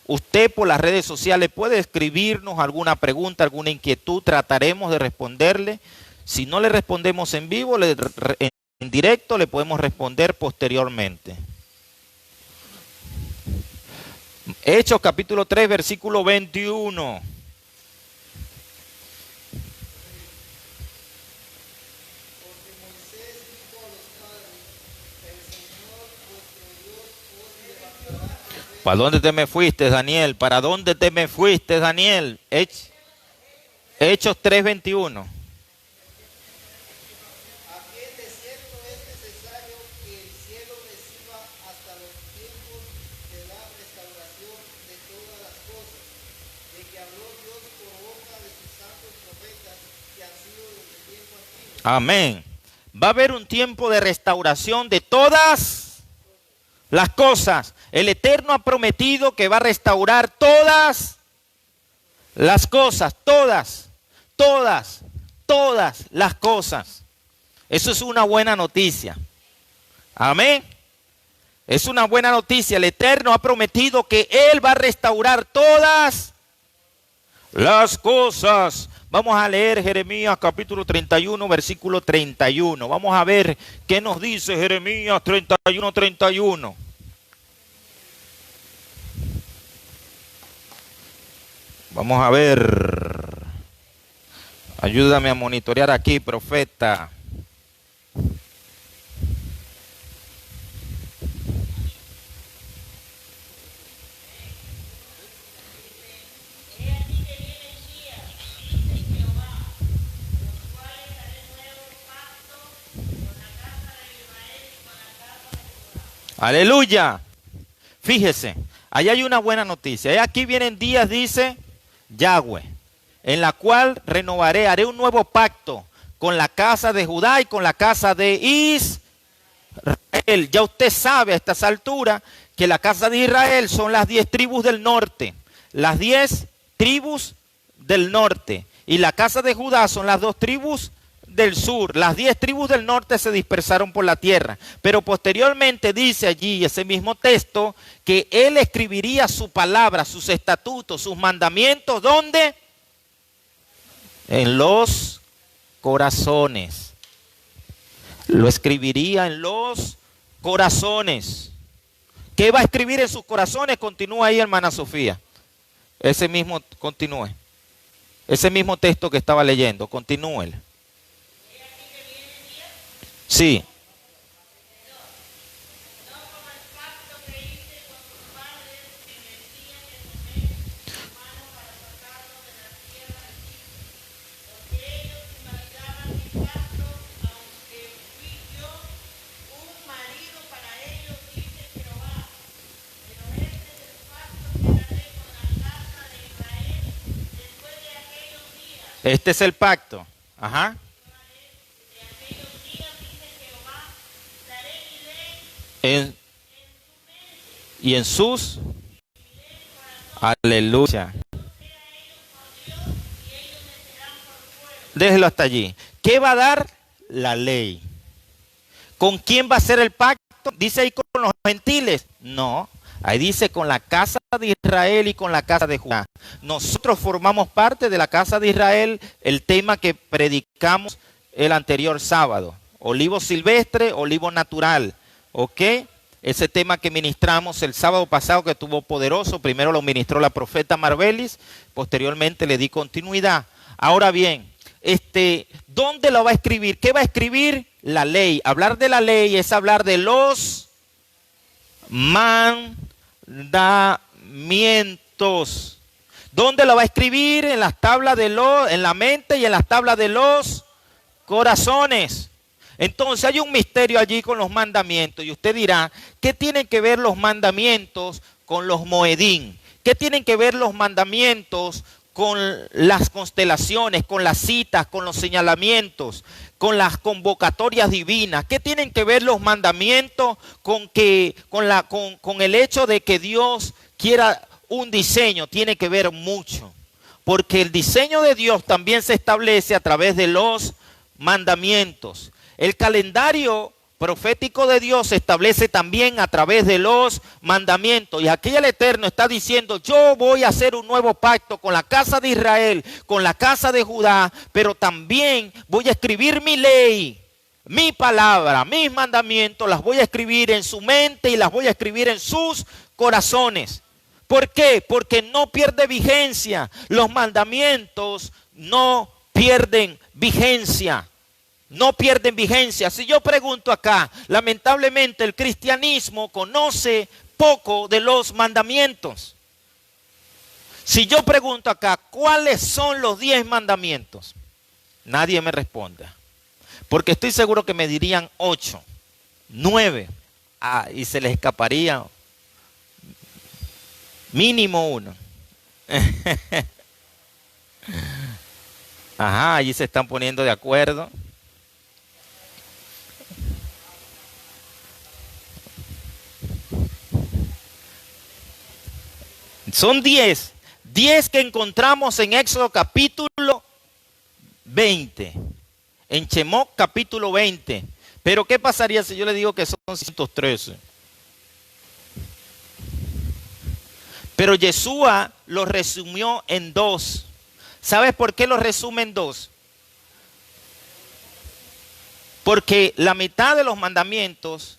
Usted por las redes sociales puede escribirnos alguna pregunta, alguna inquietud, trataremos de responderle. Si no le respondemos en vivo, en directo le podemos responder posteriormente. Hechos capítulo 3, versículo 21. ¿Para dónde te me fuiste, Daniel? ¿Para dónde te me fuiste, Daniel? Hechos 3, 21. Amén. Va a haber un tiempo de restauración de todas las cosas. El Eterno ha prometido que va a restaurar todas las cosas, todas las cosas. Eso es una buena noticia. Amén. Es una buena noticia. El Eterno ha prometido que Él va a restaurar todas las cosas. Vamos a leer Jeremías capítulo 31, versículo 31. Vamos a ver qué nos dice Jeremías 31, 31. Vamos a ver. Ayúdame a monitorear aquí, profeta. Aleluya. Fíjese, ahí hay una buena noticia. Aquí vienen días, dice Yahweh, en la cual renovaré, haré un nuevo pacto con la casa de Judá y con la casa de Israel. Ya usted sabe a estas alturas que la casa de Israel son las 10 tribus del norte. Las 10 tribus del norte. Y la casa de Judá son las 2 tribus del sur. Las 10 tribus del norte se dispersaron por la tierra. Pero posteriormente dice allí ese mismo texto que él escribiría su palabra, sus estatutos, sus mandamientos. ¿Dónde? En los corazones. Lo escribiría en los corazones. ¿Qué va a escribir en sus corazones? Continúa ahí, hermana Sofía. Ese mismo, continúe. Ese mismo texto que estaba leyendo, continúe. Sí. Este es el pacto. Ajá. Y en sus. Aleluya. Déjelo hasta allí. ¿Qué va a dar? La ley. ¿Con quién va a ser el pacto? ¿Dice ahí con los gentiles? No. Ahí dice con la casa de Israel y con la casa de Judá. Nosotros formamos parte de la casa de Israel, el tema que predicamos el anterior sábado. Olivo silvestre, olivo natural. ¿Ok? Ese tema que ministramos el sábado pasado que estuvo poderoso. Primero lo ministró la profeta Marbelis, posteriormente le di continuidad. Ahora bien, ¿dónde lo va a escribir? ¿Qué va a escribir? La ley. Hablar de la ley es hablar de los mandamientos. ¿Dónde lo va a escribir? En las tablas en la mente y en las tablas de los corazones. Entonces hay un misterio allí con los mandamientos. Y usted dirá, ¿qué tienen que ver los mandamientos con los moedín? ¿Qué tienen que ver los mandamientos con las constelaciones, con las citas, con los señalamientos, con las convocatorias divinas? ¿Qué tienen que ver los mandamientos con el hecho de que Dios quiera un diseño? Tiene que ver mucho, porque el diseño de Dios también se establece a través de los mandamientos. El calendario profético de Dios se establece también a través de los mandamientos. Y aquí el Eterno está diciendo, yo voy a hacer un nuevo pacto con la casa de Israel, con la casa de Judá, pero también voy a escribir mi ley, mi palabra, mis mandamientos, las voy a escribir en su mente y las voy a escribir en sus corazones. ¿Por qué? Porque no pierde vigencia. Los mandamientos no pierden vigencia. No pierden vigencia. Si yo pregunto acá, lamentablemente el cristianismo conoce poco de los mandamientos. Si yo pregunto acá, ¿cuáles son los 10 mandamientos? Nadie me responde. Porque estoy seguro que me dirían 8, 9. Y se les escaparía mínimo 1. Ajá, allí se están poniendo de acuerdo. Son 10 que encontramos en Éxodo capítulo 20, en Shemot capítulo 20. Pero ¿qué pasaría si yo le digo que son 113? Pero Yeshua lo resumió en 2. ¿Sabes por qué lo resume en 2? Porque la mitad de los mandamientos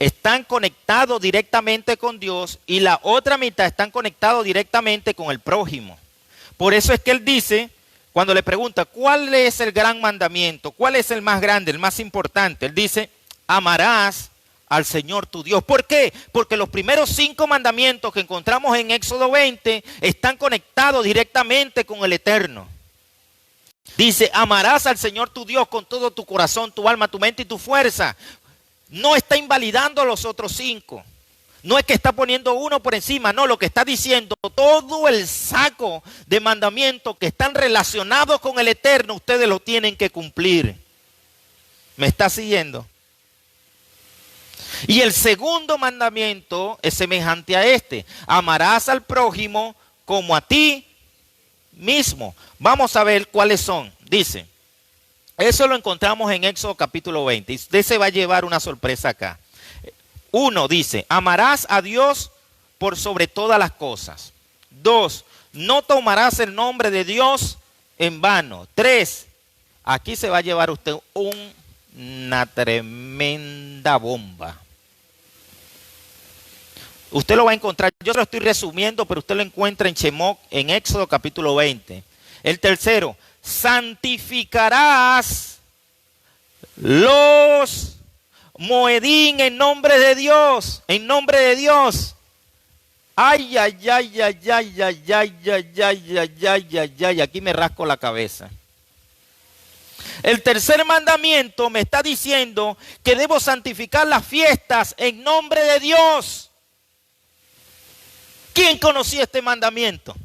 están conectados directamente con Dios y la otra mitad están conectados directamente con el prójimo. Por eso es que él dice, cuando le pregunta, ¿cuál es el gran mandamiento? ¿Cuál es el más grande, el más importante? Él dice, amarás al Señor tu Dios. ¿Por qué? Porque los primeros 5 mandamientos que encontramos en Éxodo 20 están conectados directamente con el Eterno. Dice, amarás al Señor tu Dios con todo tu corazón, tu alma, tu mente y tu fuerza. No está invalidando a los otros 5. No es que está poniendo uno por encima, no, lo que está diciendo, todo el saco de mandamientos que están relacionados con el Eterno, ustedes lo tienen que cumplir. ¿Me está siguiendo? Y el segundo mandamiento es semejante a este: amarás al prójimo como a ti mismo. Vamos a ver cuáles son. Dice, eso lo encontramos en Éxodo capítulo 20. Y usted se va a llevar una sorpresa acá. 1 dice, amarás a Dios por sobre todas las cosas. 2, no tomarás el nombre de Dios en vano. 3, aquí se va a llevar usted una tremenda bomba. Usted lo va a encontrar, yo lo estoy resumiendo, pero usted lo encuentra en Shemot, en Éxodo capítulo 20. El tercero, santificarás los Moedín en nombre de Dios, en nombre de Dios. Ay, ay, ay, ay, ay, ay, ay, ay, ay, ay, ay, ay, aquí me rasco la cabeza. El tercer mandamiento me está diciendo que debo santificar las fiestas en nombre de Dios. ¿Quién conocía este mandamiento?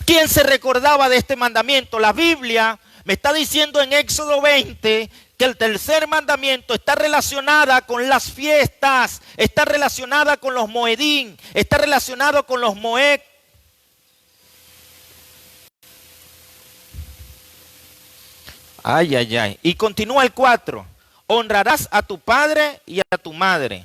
¿Quién se recordaba de este mandamiento? La Biblia me está diciendo en Éxodo 20 que el tercer mandamiento está relacionada con las fiestas, está relacionada con los Moedín, está relacionado con los Moed. Ay, ay, ay. Y continúa el 4. Honrarás a tu padre y a tu madre.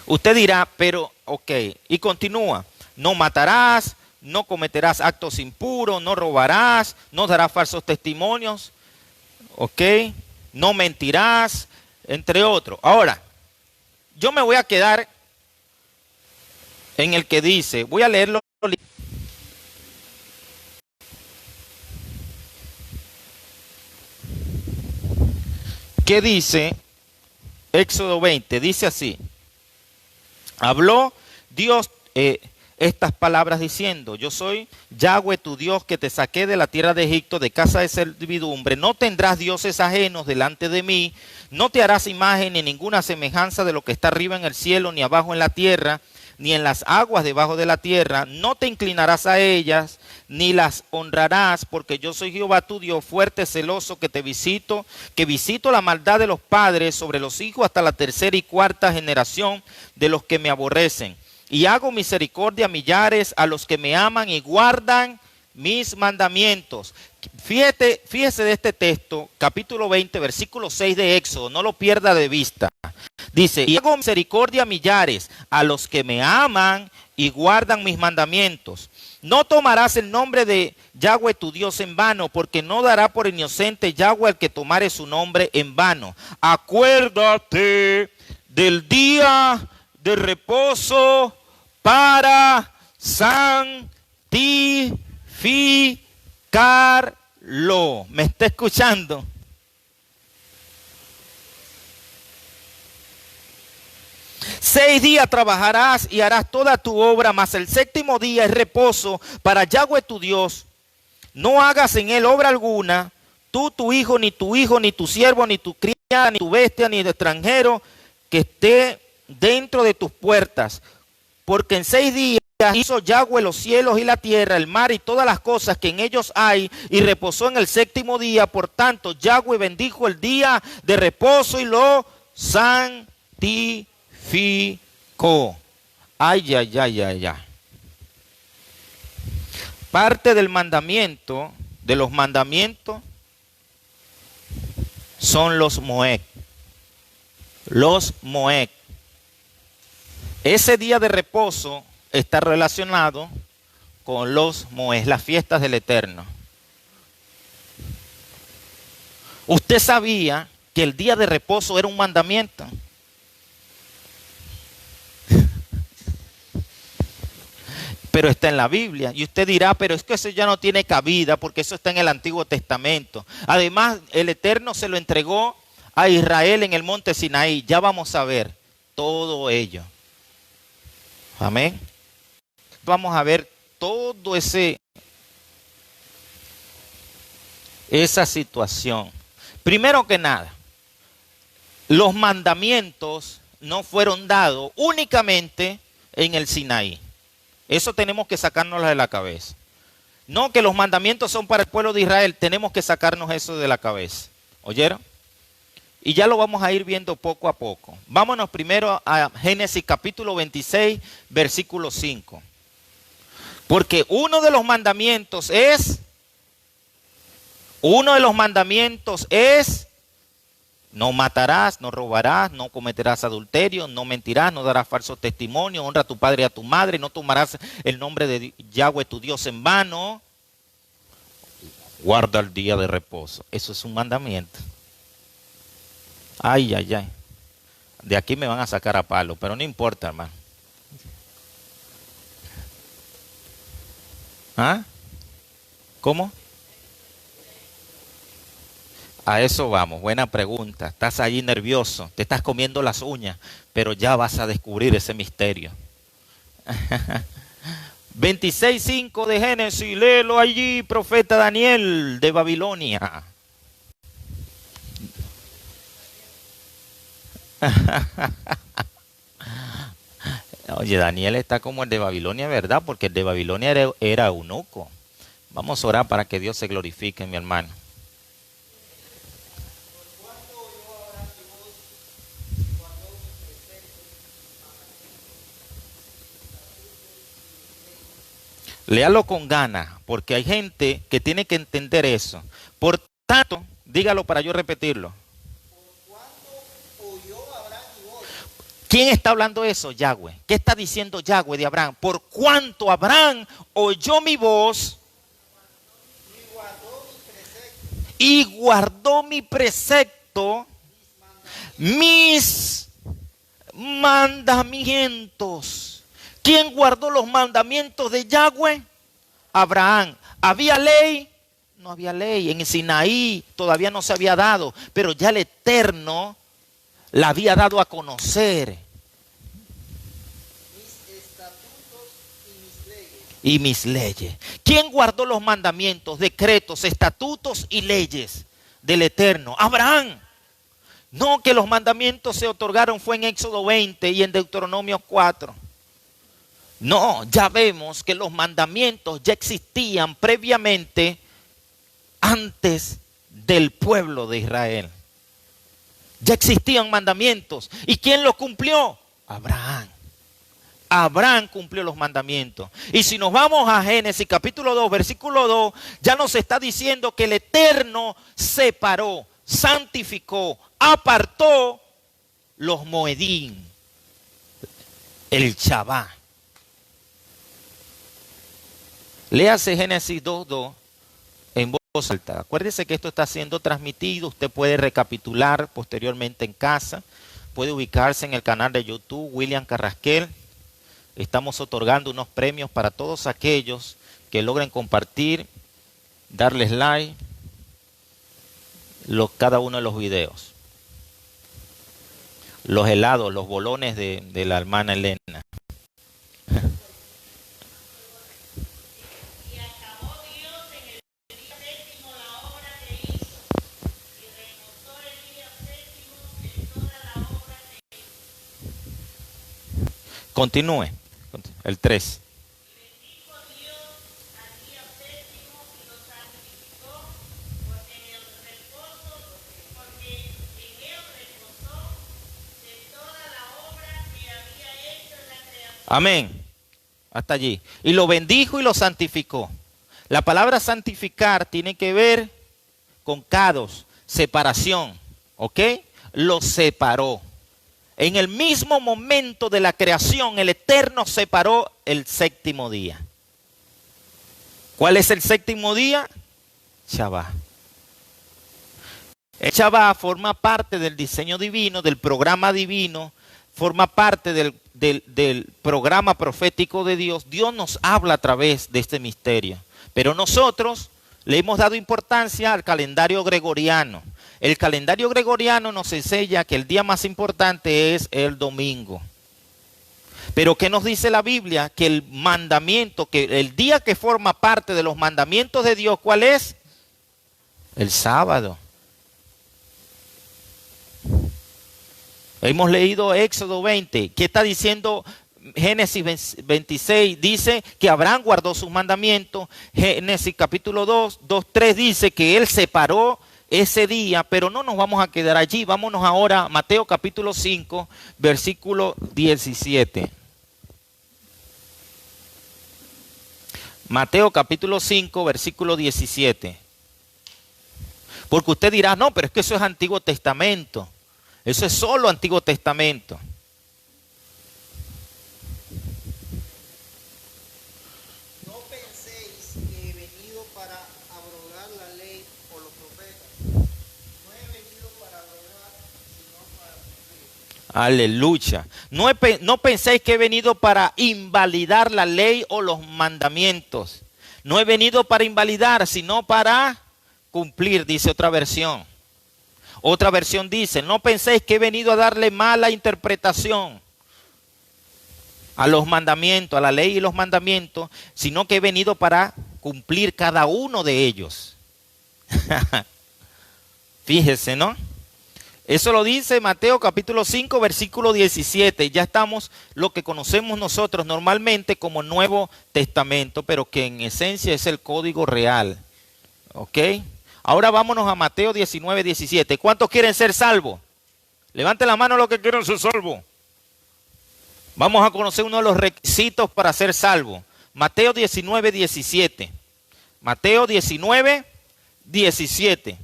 Usted dirá, pero, ok, y continúa. No matarás, no cometerás actos impuros, no robarás, no darás falsos testimonios, ok, no mentirás, entre otros. Ahora, yo me voy a quedar en el que dice, voy a leerlo. ¿Qué dice Éxodo 20? Dice así. Habló Dios estas palabras diciendo, yo soy Yahweh tu Dios que te saqué de la tierra de Egipto, de casa de servidumbre. No tendrás dioses ajenos delante de mí, no te harás imagen ni ninguna semejanza de lo que está arriba en el cielo, ni abajo en la tierra, ni en las aguas debajo de la tierra. No te inclinarás a ellas, ni las honrarás, porque yo soy Jehová tu Dios, fuerte, celoso, que visito la maldad de los padres sobre los hijos hasta la tercera y cuarta generación de los que me aborrecen. Y hago misericordia a millares, a los que me aman y guardan mis mandamientos. Fíjese de este texto, capítulo 20, versículo 6 de Éxodo, no lo pierda de vista. Dice, y hago misericordia a millares, a los que me aman y guardan mis mandamientos. No tomarás el nombre de Yahweh tu Dios en vano, porque no dará por inocente Yahweh al que tomare su nombre en vano. Acuérdate del día de reposo para santificarlo. ¿Me está escuchando? Seis días trabajarás y harás toda tu obra, mas el séptimo día es reposo para Yahweh tu Dios. No hagas en él obra alguna, tú, tu hijo, ni tu siervo, ni tu criada, ni tu bestia, ni de extranjero que esté dentro de tus puertas, porque en 6 días hizo Yahweh los cielos y la tierra, el mar y todas las cosas que en ellos hay, y reposó en el séptimo día. Por tanto, Yahweh bendijo el día de reposo y lo santificó. Ay, ay, ay, ay, ay. Parte del mandamiento, de los mandamientos, son los Moed. Los Moed. Ese día de reposo está relacionado con los Moed, las fiestas del Eterno. ¿Usted sabía que el día de reposo era un mandamiento? Pero está en la Biblia. Y usted dirá, pero es que eso ya no tiene cabida porque eso está en el Antiguo Testamento. Además, el Eterno se lo entregó a Israel en el monte Sinaí. Ya vamos a ver todo ello. Amén. Vamos a ver todo ese esa situación. Primero que nada, los mandamientos no fueron dados únicamente en el Sinaí. Eso tenemos que sacárnoslo de la cabeza. No que los mandamientos son para el pueblo de Israel, tenemos que sacarnos eso de la cabeza. ¿Oyeron? Y ya lo vamos a ir viendo poco a poco. Vámonos primero a Génesis capítulo 26, versículo 5. Porque uno de los mandamientos es, no matarás, no robarás, no cometerás adulterio, no mentirás, no darás falso testimonio, honra a tu padre y a tu madre, no tomarás el nombre de Yahweh tu Dios en vano, guarda el día de reposo. Eso es un mandamiento. Ay, ay, ay. De aquí me van a sacar a palo, pero no importa, hermano. ¿Ah? ¿Cómo? A eso vamos, buena pregunta. Estás allí nervioso, te estás comiendo las uñas, pero ya vas a descubrir ese misterio. 26:5 de Génesis, léelo allí, profeta Daniel de Babilonia. Oye, Daniel está como el de Babilonia, ¿verdad? Porque el de Babilonia era eunuco. Vamos a orar para que Dios se glorifique, mi hermano. Léalo con ganas, porque hay gente que tiene que entender eso. Por tanto, dígalo para yo repetirlo. ¿Quién está hablando eso? Yahweh. ¿Qué está diciendo Yahweh de Abraham? Por cuanto Abraham oyó mi voz y guardó mi precepto, mis mandamientos. ¿Quién guardó los mandamientos de Yahweh? Abraham. ¿Había ley? No había ley. En Sinaí todavía no se había dado, pero ya el Eterno la había dado a conocer. Mis estatutos Y mis leyes. ¿Quién guardó los mandamientos, decretos, estatutos y leyes del Eterno? Abraham. No, que los mandamientos se otorgaron fue en Éxodo 20 y en Deuteronomio 4. No, ya vemos que los mandamientos ya existían previamente antes del pueblo de Israel. Ya existían mandamientos. ¿Y quién los cumplió? Abraham. Abraham cumplió los mandamientos. Y si nos vamos a Génesis capítulo 2, versículo 2, ya nos está diciendo que el Eterno separó, santificó, apartó los Moedín, el Shabbat. Léase Génesis 2:2 en voz alta. Acuérdese que esto está siendo transmitido. Usted puede recapitular posteriormente en casa. Puede ubicarse en el canal de YouTube William Carrasquel. Estamos otorgando unos premios para todos aquellos que logren compartir, darles like, cada uno de los videos. Los helados, los bolones de la hermana Elena. Continúe. El 3. Amén. Hasta allí. Y lo bendijo y lo santificó. La palabra santificar tiene que ver con kados, separación. ¿Ok? Lo separó. En el mismo momento de la creación, el Eterno separó el séptimo día. ¿Cuál es el séptimo día? Shabbat. El Shabbat forma parte del diseño divino, del programa divino, forma parte del programa profético de Dios. Dios nos habla a través de este misterio. Pero nosotros le hemos dado importancia al calendario gregoriano. El calendario gregoriano nos enseña que el día más importante es el domingo. Pero ¿qué nos dice la Biblia? Que el mandamiento, que el día que forma parte de los mandamientos de Dios, ¿cuál es? El sábado. Hemos leído Éxodo 20. ¿Qué está diciendo Génesis 26? Dice que Abraham guardó sus mandamientos. Génesis capítulo 2, 3 dice que él separó ese día, pero no nos vamos a quedar allí. Vámonos ahora a Mateo capítulo 5, versículo 17. Mateo capítulo 5, versículo 17. Porque usted dirá, no, pero es que eso es Antiguo Testamento. Eso es solo Antiguo Testamento. No penséis que he venido para abrogar la ley o los profetas. No he venido para abrogar, sino para cumplir. Aleluya. No penséis que he venido para invalidar la ley o los mandamientos. No he venido para invalidar, sino para cumplir, dice otra versión. Otra versión dice, no penséis que he venido a darle mala interpretación a los mandamientos, a la ley y los mandamientos, sino que he venido para cumplir cada uno de ellos. Fíjese, ¿no? Eso lo dice Mateo capítulo 5, versículo 17. Ya estamos lo que conocemos nosotros normalmente como Nuevo Testamento, pero que en esencia es el código real. ¿Ok? Ahora vámonos a Mateo 19, 17. ¿Cuántos quieren ser salvos? Levanten la mano los que quieren ser salvos. Vamos a conocer uno de los requisitos para ser salvo. Mateo 19, 17. Mateo 19, 17.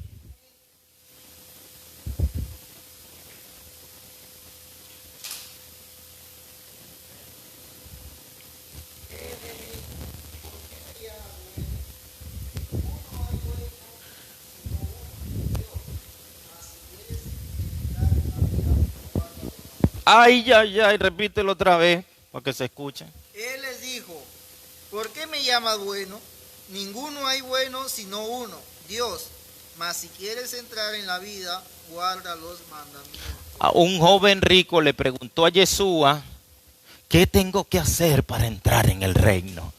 Ay, ay, ay, repítelo otra vez para que se escuche. Él les dijo, ¿por qué me llamas bueno? Ninguno hay bueno sino uno, Dios. Mas si quieres entrar en la vida, guarda los mandamientos. A un joven rico le preguntó a Yeshua, ¿qué tengo que hacer para entrar en el reino?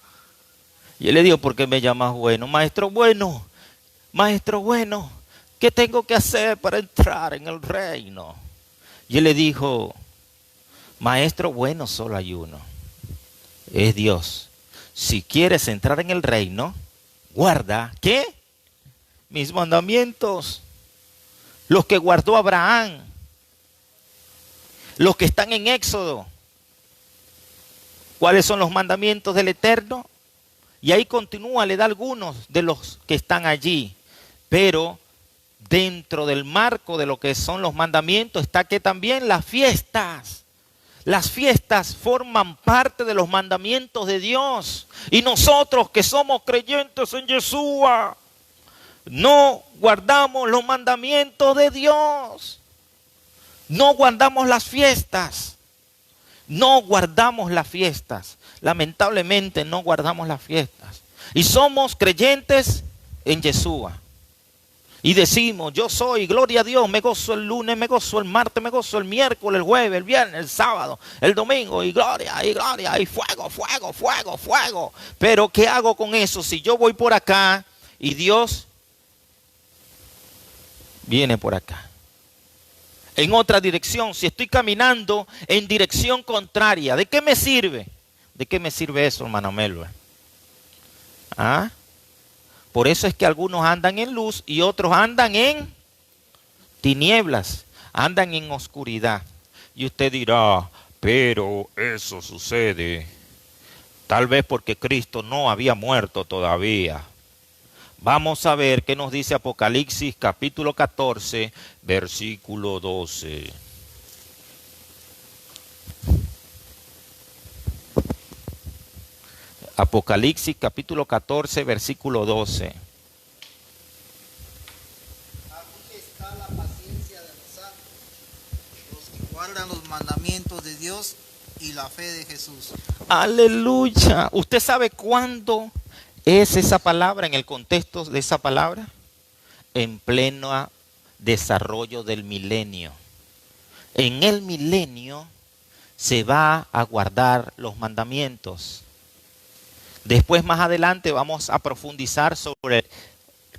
Y él le dijo, ¿por qué me llamas bueno? Maestro bueno, ¿qué tengo que hacer para entrar en el reino? Y él le dijo, maestro bueno, solo hay uno, es Dios. Si quieres entrar en el reino, guarda, ¿qué? Mis mandamientos, los que guardó Abraham, los que están en Éxodo. ¿Cuáles son los mandamientos del Eterno? Y ahí continúa, le da algunos de los que están allí. Pero dentro del marco de lo que son los mandamientos está que también las fiestas forman parte de los mandamientos de Dios. Y nosotros que somos creyentes en Yeshua, no guardamos los mandamientos de Dios. No guardamos las fiestas. No guardamos las fiestas. Lamentablemente no guardamos las fiestas. Y somos creyentes en Yeshua. Y decimos, yo soy, gloria a Dios, me gozo el lunes, me gozo el martes, me gozo el miércoles, el jueves, el viernes, el sábado, el domingo, y gloria, y fuego, fuego, fuego, fuego. Pero ¿qué hago con eso si yo voy por acá y Dios viene por acá? En otra dirección, si estoy caminando en dirección contraria, ¿de qué me sirve? ¿De qué me sirve eso, hermano Melba? ¿Ah? Por eso es que algunos andan en luz y otros andan en tinieblas, andan en oscuridad. Y usted dirá, pero eso sucede tal vez porque Cristo no había muerto todavía. Vamos a ver qué nos dice Apocalipsis capítulo 14, versículo 12. Apocalipsis capítulo 14, versículo 12. Aquí está la paciencia de los santos, los que guardan los mandamientos de Dios y la fe de Jesús. Aleluya. ¿Usted sabe cuándo es esa palabra, en el contexto de esa palabra? En pleno desarrollo del milenio. En el milenio se va a guardar los mandamientos. Después, más adelante, vamos a profundizar sobre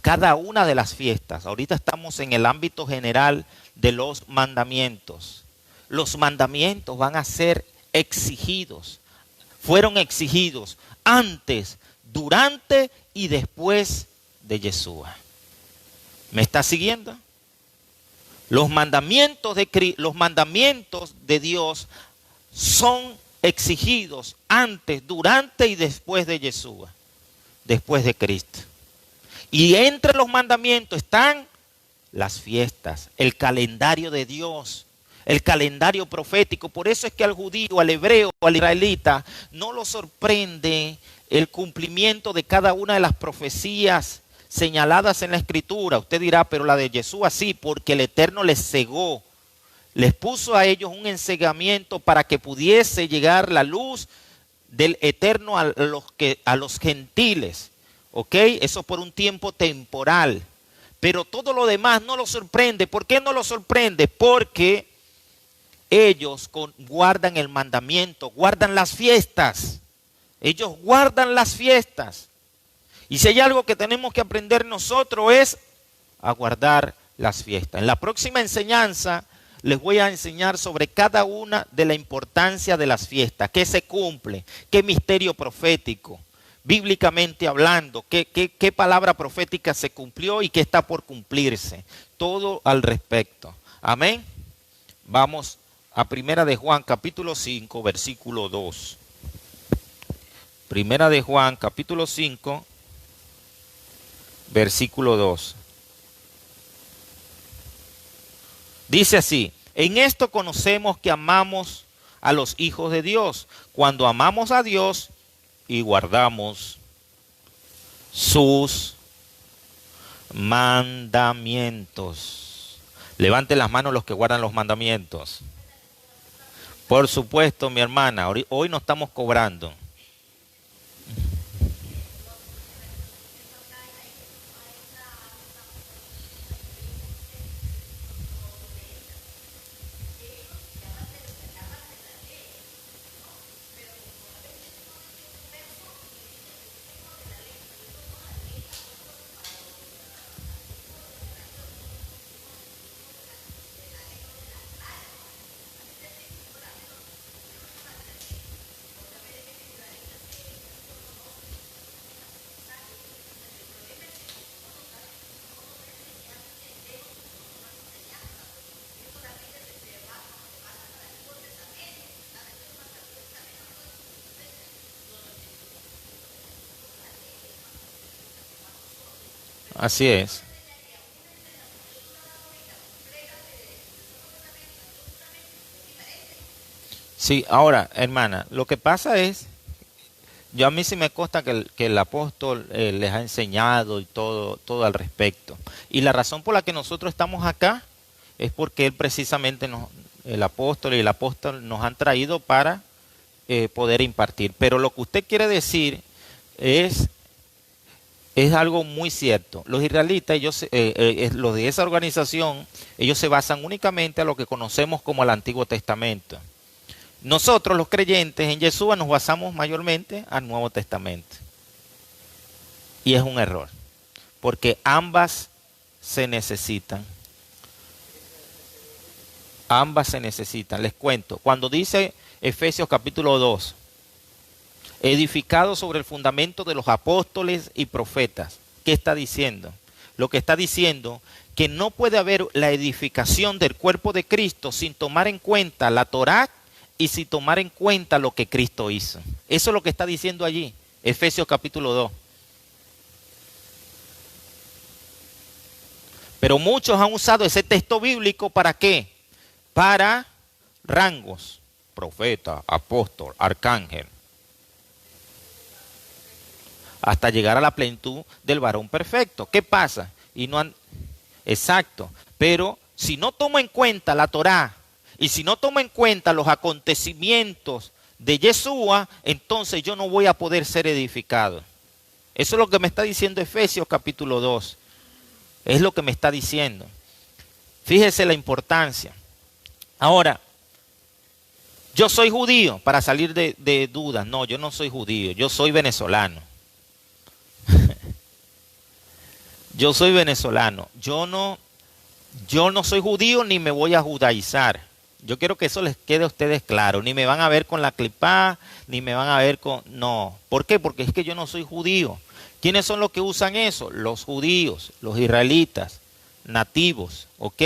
cada una de las fiestas. Ahorita estamos en el ámbito general de los mandamientos. Los mandamientos van a ser exigidos. Fueron exigidos antes, durante y después de Yeshua. ¿Me está siguiendo? Los mandamientos de Dios son exigidos antes, durante y después de Yeshua, después de Cristo. Y entre los mandamientos están las fiestas, el calendario de Dios, el calendario profético. Por eso es que al judío, al hebreo, al israelita, no lo sorprende el cumplimiento de cada una de las profecías señaladas en la Escritura. Usted dirá, pero la de Yeshua sí, porque el Eterno les cegó. Les puso a ellos un ensegamiento para que pudiese llegar la luz del Eterno a los gentiles. ¿Ok? Eso por un tiempo temporal. Pero todo lo demás no los sorprende. ¿Por qué no los sorprende? Porque ellos guardan el mandamiento, guardan las fiestas. Ellos guardan las fiestas. Y si hay algo que tenemos que aprender nosotros es a guardar las fiestas. En la próxima enseñanza les voy a enseñar sobre cada una de la importancia de las fiestas, qué se cumple, qué misterio profético, bíblicamente hablando, qué palabra profética se cumplió y qué está por cumplirse. Todo al respecto. Amén. Vamos a Primera de Juan, capítulo 5, versículo 2. Primera de Juan, capítulo 5, versículo 2. Dice así: en esto conocemos que amamos a los hijos de Dios, cuando amamos a Dios y guardamos sus mandamientos. Levanten las manos los que guardan los mandamientos. Por supuesto, mi hermana, hoy no estamos cobrando. Así es. Sí, ahora, hermana, lo que pasa es, a mí sí me consta que el apóstol les ha enseñado y todo al respecto. Y la razón por la que nosotros estamos acá es porque él precisamente, el apóstol y el apóstol nos han traído para poder impartir. Pero lo que usted quiere decir es algo muy cierto. Los israelitas, los de esa organización, ellos se basan únicamente a lo que conocemos como el Antiguo Testamento. Nosotros, los creyentes en Yeshua, nos basamos mayormente al Nuevo Testamento. Y es un error, porque ambas se necesitan. Ambas se necesitan. Les cuento, cuando dice Efesios capítulo 2, edificado sobre el fundamento de los apóstoles y profetas. ¿Qué está diciendo? Lo que está diciendo que no puede haber la edificación del cuerpo de Cristo sin tomar en cuenta la Torá y sin tomar en cuenta lo que Cristo hizo. Eso es lo que está diciendo allí, Efesios capítulo 2. Pero muchos han usado ese texto bíblico ¿para qué? Para rangos, profeta, apóstol, arcángel, hasta llegar a la plenitud del varón perfecto. ¿Qué pasa? Exacto. Pero si no tomo en cuenta la Torá y si no tomo en cuenta los acontecimientos de Yeshua, entonces yo no voy a poder ser edificado. Eso es lo que me está diciendo Efesios capítulo 2. Es lo que me está diciendo. Fíjese la importancia. Ahora, yo soy judío, para salir de dudas. No, yo no soy judío, yo soy venezolano. Yo soy venezolano. Yo no soy judío ni me voy a judaizar. Yo quiero que eso les quede a ustedes claro. Ni me van a ver con la clipá, ni me van a ver con... No. ¿Por qué? Porque es que yo no soy judío. ¿Quiénes son los que usan eso? Los judíos, los israelitas, nativos, ¿ok?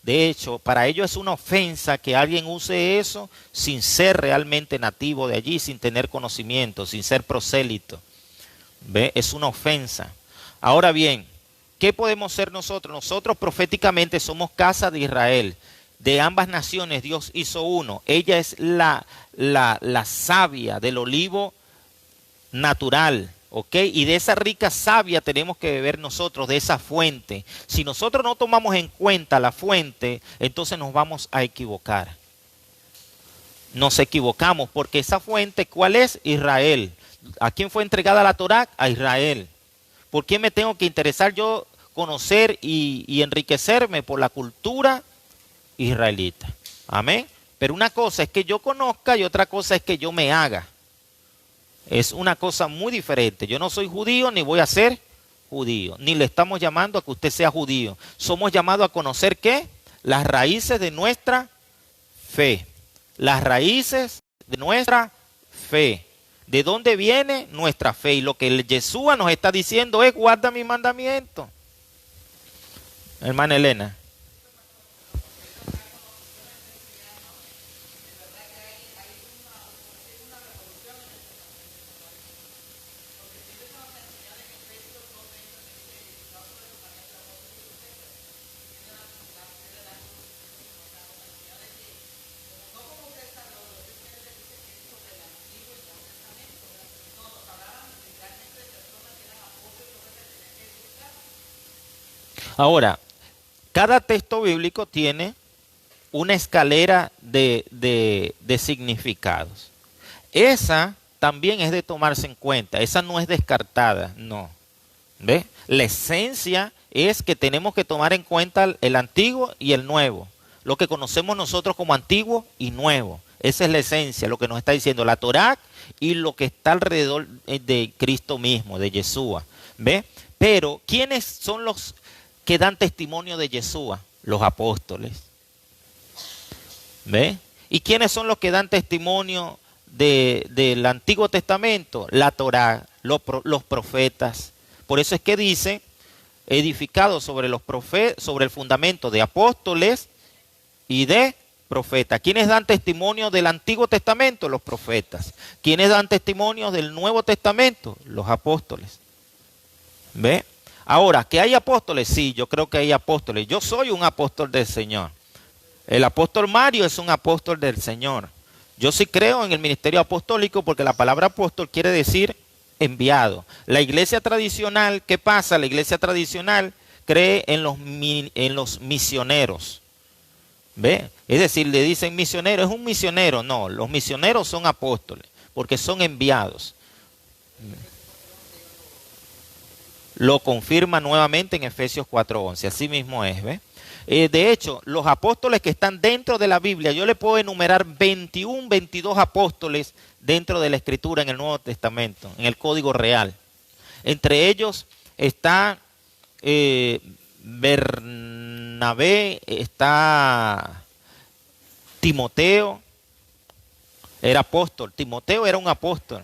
De hecho, para ellos es una ofensa que alguien use eso sin ser realmente nativo de allí, sin tener conocimiento, sin ser prosélito. ¿Ve? Es una ofensa. Ahora bien, ¿qué podemos ser nosotros? Nosotros proféticamente somos casa de Israel. De ambas naciones Dios hizo uno. Ella es la savia del olivo natural, ¿ok? Y de esa rica savia tenemos que beber nosotros, de esa fuente. Si nosotros no tomamos en cuenta la fuente, entonces nos vamos a equivocar. Nos equivocamos porque esa fuente, ¿cuál es? Israel. ¿A quién fue entregada la Torá? A Israel. ¿Por qué me tengo que interesar yo conocer y enriquecerme por la cultura israelita? Amén. Pero una cosa es que yo conozca y otra cosa es que yo me haga. Es una cosa muy diferente. Yo no soy judío ni voy a ser judío. Ni le estamos llamando a que usted sea judío. Somos llamados a conocer ¿qué? Las raíces de nuestra fe. Las raíces de nuestra fe. ¿De dónde viene nuestra fe? Y lo que el Yeshua nos está diciendo es guarda mi mandamiento. Hermana Elena. Ahora, cada texto bíblico tiene una escalera de significados. Esa también es de tomarse en cuenta, esa no es descartada, no. ¿Ve? La esencia es que tenemos que tomar en cuenta el antiguo y el nuevo, lo que conocemos nosotros como antiguo y nuevo. Esa es la esencia, lo que nos está diciendo la Torá y lo que está alrededor de Cristo mismo, de Yeshua. ¿Ve? Pero, ¿quiénes son los que dan testimonio de Yeshua? Los apóstoles. ¿Ve? ¿Y quiénes son los que dan testimonio del Antiguo Testamento? La Torá, los profetas. Por eso es que dice, edificado sobre sobre el fundamento de apóstoles y de profetas. ¿Quiénes dan testimonio del Antiguo Testamento? Los profetas. ¿Quiénes dan testimonio del Nuevo Testamento? Los apóstoles. ¿Ve? Ahora, ¿que hay apóstoles? Sí, yo creo que hay apóstoles. Yo soy un apóstol del Señor. El apóstol Mario es un apóstol del Señor. Yo sí creo en el ministerio apostólico porque la palabra apóstol quiere decir enviado. La iglesia tradicional, ¿qué pasa? La iglesia tradicional cree en los misioneros. ¿Ve? Es decir, le dicen misionero, es un misionero. No, los misioneros son apóstoles porque son enviados. Lo confirma nuevamente en Efesios 4:11. Así mismo es, ¿ve? De hecho, los apóstoles que están dentro de la Biblia, yo le puedo enumerar 21, 22 apóstoles dentro de la Escritura en el Nuevo Testamento, en el Código Real. Entre ellos está Bernabé, está Timoteo, era apóstol. Timoteo era un apóstol.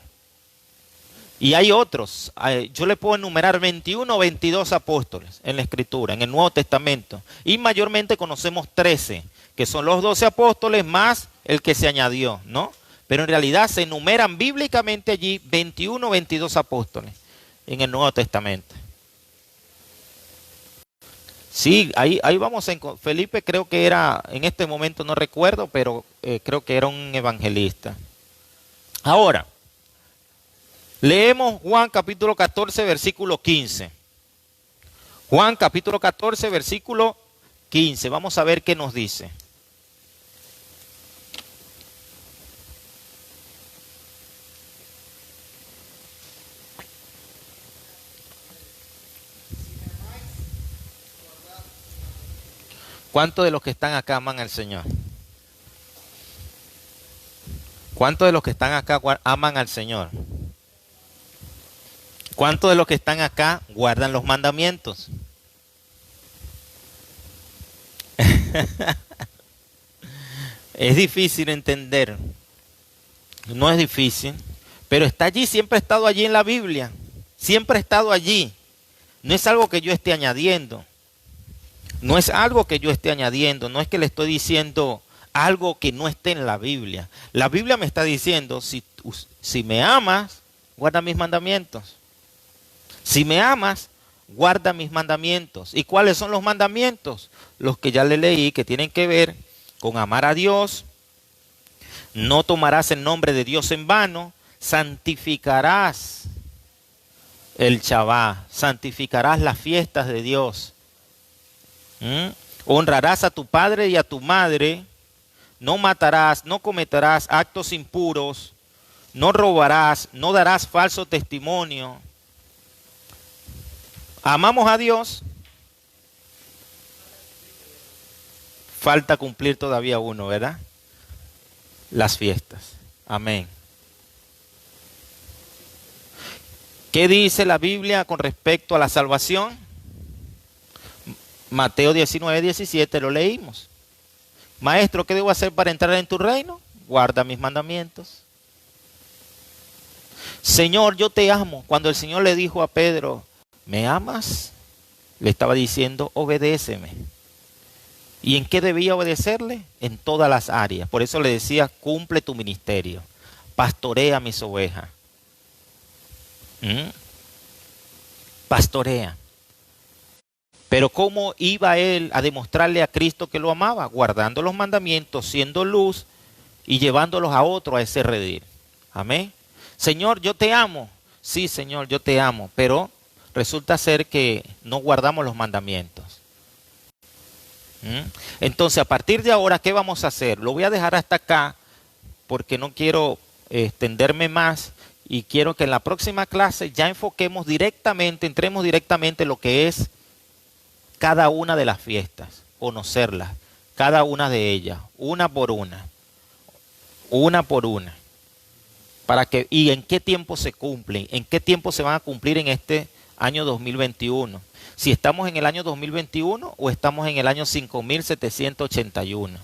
Y hay otros, yo le puedo enumerar 21 o 22 apóstoles en la Escritura, en el Nuevo Testamento. Y mayormente conocemos 13, que son los 12 apóstoles más el que se añadió, ¿no? Pero en realidad se enumeran bíblicamente allí 21 o 22 apóstoles en el Nuevo Testamento. Sí, ahí vamos en Felipe, creo que era, en este momento no recuerdo, pero creo que era un evangelista. Ahora, leemos Juan capítulo 14, versículo 15. Juan capítulo 14, versículo 15. Vamos a ver qué nos dice. ¿Cuántos de los que están acá aman al Señor? ¿Cuántos de los que están acá aman al Señor? ¿Cuántos de los que están acá guardan los mandamientos? Es difícil entender. No es difícil, pero está allí, siempre ha estado allí en la Biblia. Siempre ha estado allí. No es algo que yo esté añadiendo. No es algo que yo esté añadiendo. No es que le estoy diciendo algo que no esté en la Biblia. La Biblia me está diciendo, si me amas, guarda mis mandamientos. Si me amas, guarda mis mandamientos. ¿Y cuáles son los mandamientos? Los que ya le leí, que tienen que ver con amar a Dios. No tomarás el nombre de Dios en vano. Santificarás el Shabbat. Santificarás las fiestas de Dios. Honrarás a tu padre y a tu madre. No matarás, no cometerás actos impuros. No robarás, no darás falso testimonio. Amamos a Dios. Falta cumplir todavía uno, ¿verdad? Las fiestas. Amén. ¿Qué dice la Biblia con respecto a la salvación? Mateo 19, 17 lo leímos. Maestro, ¿qué debo hacer para entrar en tu reino? Guarda mis mandamientos. Señor, yo te amo. Cuando el Señor le dijo a Pedro, ¿me amas? Le estaba diciendo, obedéceme. ¿Y en qué debía obedecerle? En todas las áreas. Por eso le decía, cumple tu ministerio. Pastorea mis ovejas. Pastorea. Pero ¿cómo iba él a demostrarle a Cristo que lo amaba? Guardando los mandamientos, siendo luz y llevándolos a otro a ese redil. Amén. Señor, yo te amo. Sí, Señor, yo te amo. Pero resulta ser que no guardamos los mandamientos. Entonces, a partir de ahora, ¿qué vamos a hacer? Lo voy a dejar hasta acá porque no quiero extenderme más y quiero que en la próxima clase ya entremos directamente en lo que es cada una de las fiestas, conocerlas, cada una de ellas, una por una, y en qué tiempo se cumplen, en qué tiempo se van a cumplir en este año 2021. Si estamos en el año 2021 o estamos en el año 5781.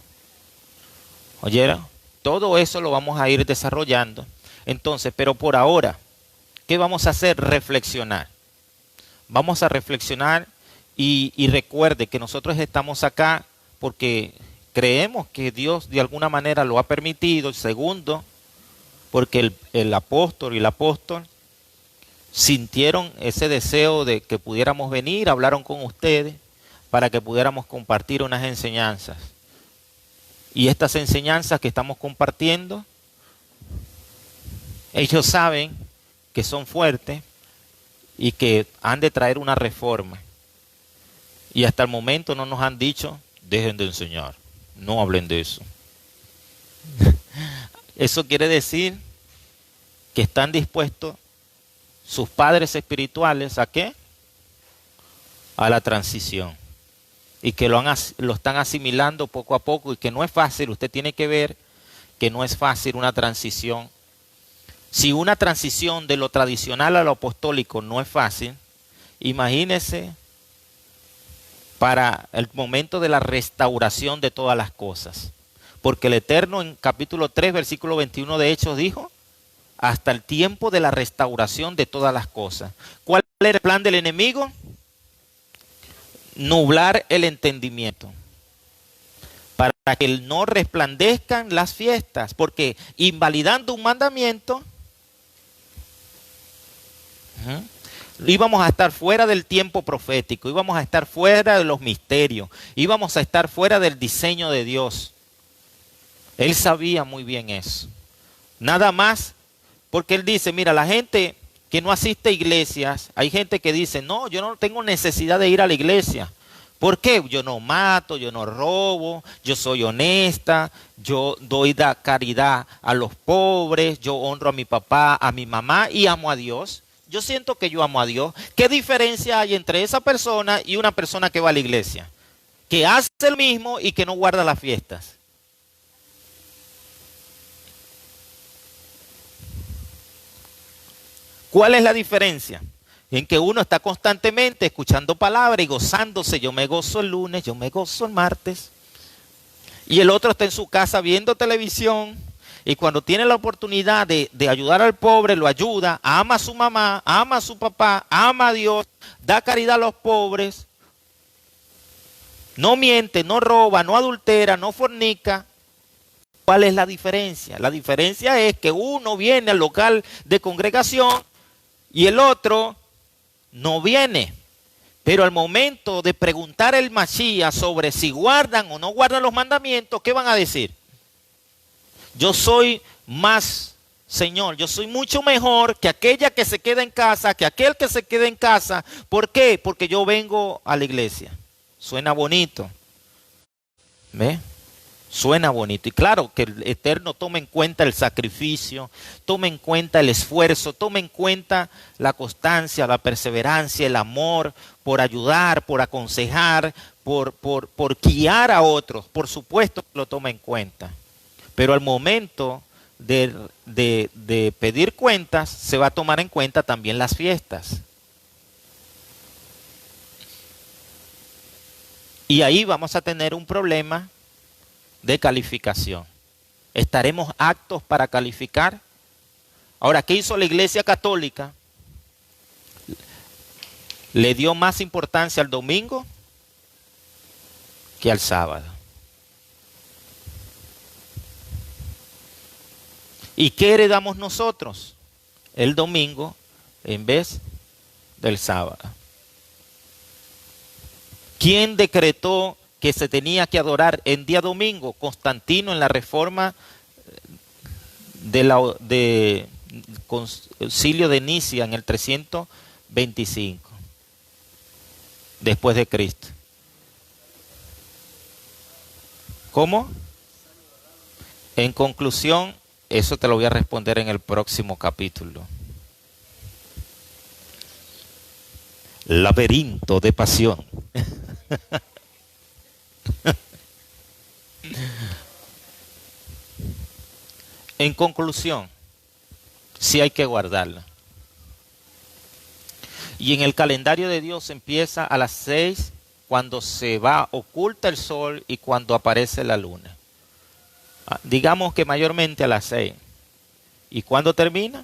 ¿Oyeron? Todo eso lo vamos a ir desarrollando. Entonces, pero por ahora, ¿qué vamos a hacer? Reflexionar. Vamos a reflexionar y recuerde que nosotros estamos acá porque creemos que Dios de alguna manera lo ha permitido. Segundo, porque el apóstol y el apóstol sintieron ese deseo de que pudiéramos venir, hablaron con ustedes para que pudiéramos compartir unas enseñanzas. Y estas enseñanzas que estamos compartiendo, ellos saben que son fuertes y que han de traer una reforma. Y hasta el momento no nos han dicho, dejen de enseñar, no hablen de eso. Eso quiere decir que están dispuestos sus padres espirituales, ¿a qué? A la transición. Y que lo están asimilando poco a poco y que no es fácil. Usted tiene que ver que no es fácil una transición. Si una transición de lo tradicional a lo apostólico no es fácil, imagínese para el momento de la restauración de todas las cosas. Porque el Eterno en capítulo 3, versículo 21 de Hechos dijo, hasta el tiempo de la restauración de todas las cosas. ¿Cuál era el plan del enemigo? Nublar el entendimiento. Para que no resplandezcan las fiestas. Porque invalidando un mandamiento, íbamos a estar fuera del tiempo profético, íbamos a estar fuera de los misterios, íbamos a estar fuera del diseño de Dios. Él sabía muy bien eso. Nada más. Porque él dice, mira, la gente que no asiste a iglesias, hay gente que dice, no, yo no tengo necesidad de ir a la iglesia. ¿Por qué? Yo no mato, yo no robo, yo soy honesta, yo doy caridad a los pobres, yo honro a mi papá, a mi mamá y amo a Dios. Yo siento que yo amo a Dios. ¿Qué diferencia hay entre esa persona y una persona que va a la iglesia? Que hace lo mismo y que no guarda las fiestas. ¿Cuál es la diferencia? en que uno está constantemente escuchando palabra y gozándose. Yo me gozo el lunes, yo me gozo el martes. Y el otro está en su casa viendo televisión y cuando tiene la oportunidad de ayudar al pobre, lo ayuda, ama a su mamá, ama a su papá, ama a Dios, da caridad a los pobres, no miente, no roba, no adultera, no fornica. ¿Cuál es la diferencia? La diferencia es que uno viene al local de congregación y el otro no viene. Pero al momento de preguntar el Mashiach sobre si guardan o no guardan los mandamientos, ¿qué van a decir? Yo soy más, Señor, yo soy mucho mejor que aquella que se queda en casa, que aquel que se queda en casa. ¿Por qué? Porque yo vengo a la iglesia. Suena bonito. ¿Ve? Suena bonito. Y claro que el Eterno toma en cuenta el sacrificio, toma en cuenta el esfuerzo, toma en cuenta la constancia, la perseverancia, el amor por ayudar, por aconsejar, por guiar a otros. Por supuesto que lo toma en cuenta. Pero al momento de pedir cuentas, se va a tomar en cuenta también las fiestas. Y ahí vamos a tener un problema de calificación. ¿Estaremos aptos para calificar? Ahora, ¿qué hizo la Iglesia Católica? Le dio más importancia al domingo que al sábado. ¿Y qué heredamos nosotros? El domingo en vez del sábado. ¿Quién decretó que se tenía que adorar en día domingo? Constantino en la reforma de Concilio de Nicea en el 325 después de Cristo. ¿Cómo? En conclusión, eso te lo voy a responder en el próximo capítulo. Laberinto de pasión. En conclusión, sí hay que guardarla. Y en el calendario de Dios empieza a las 6 cuando se va, oculta el sol y cuando aparece la luna. Digamos que mayormente a las 6. ¿Y cuándo termina?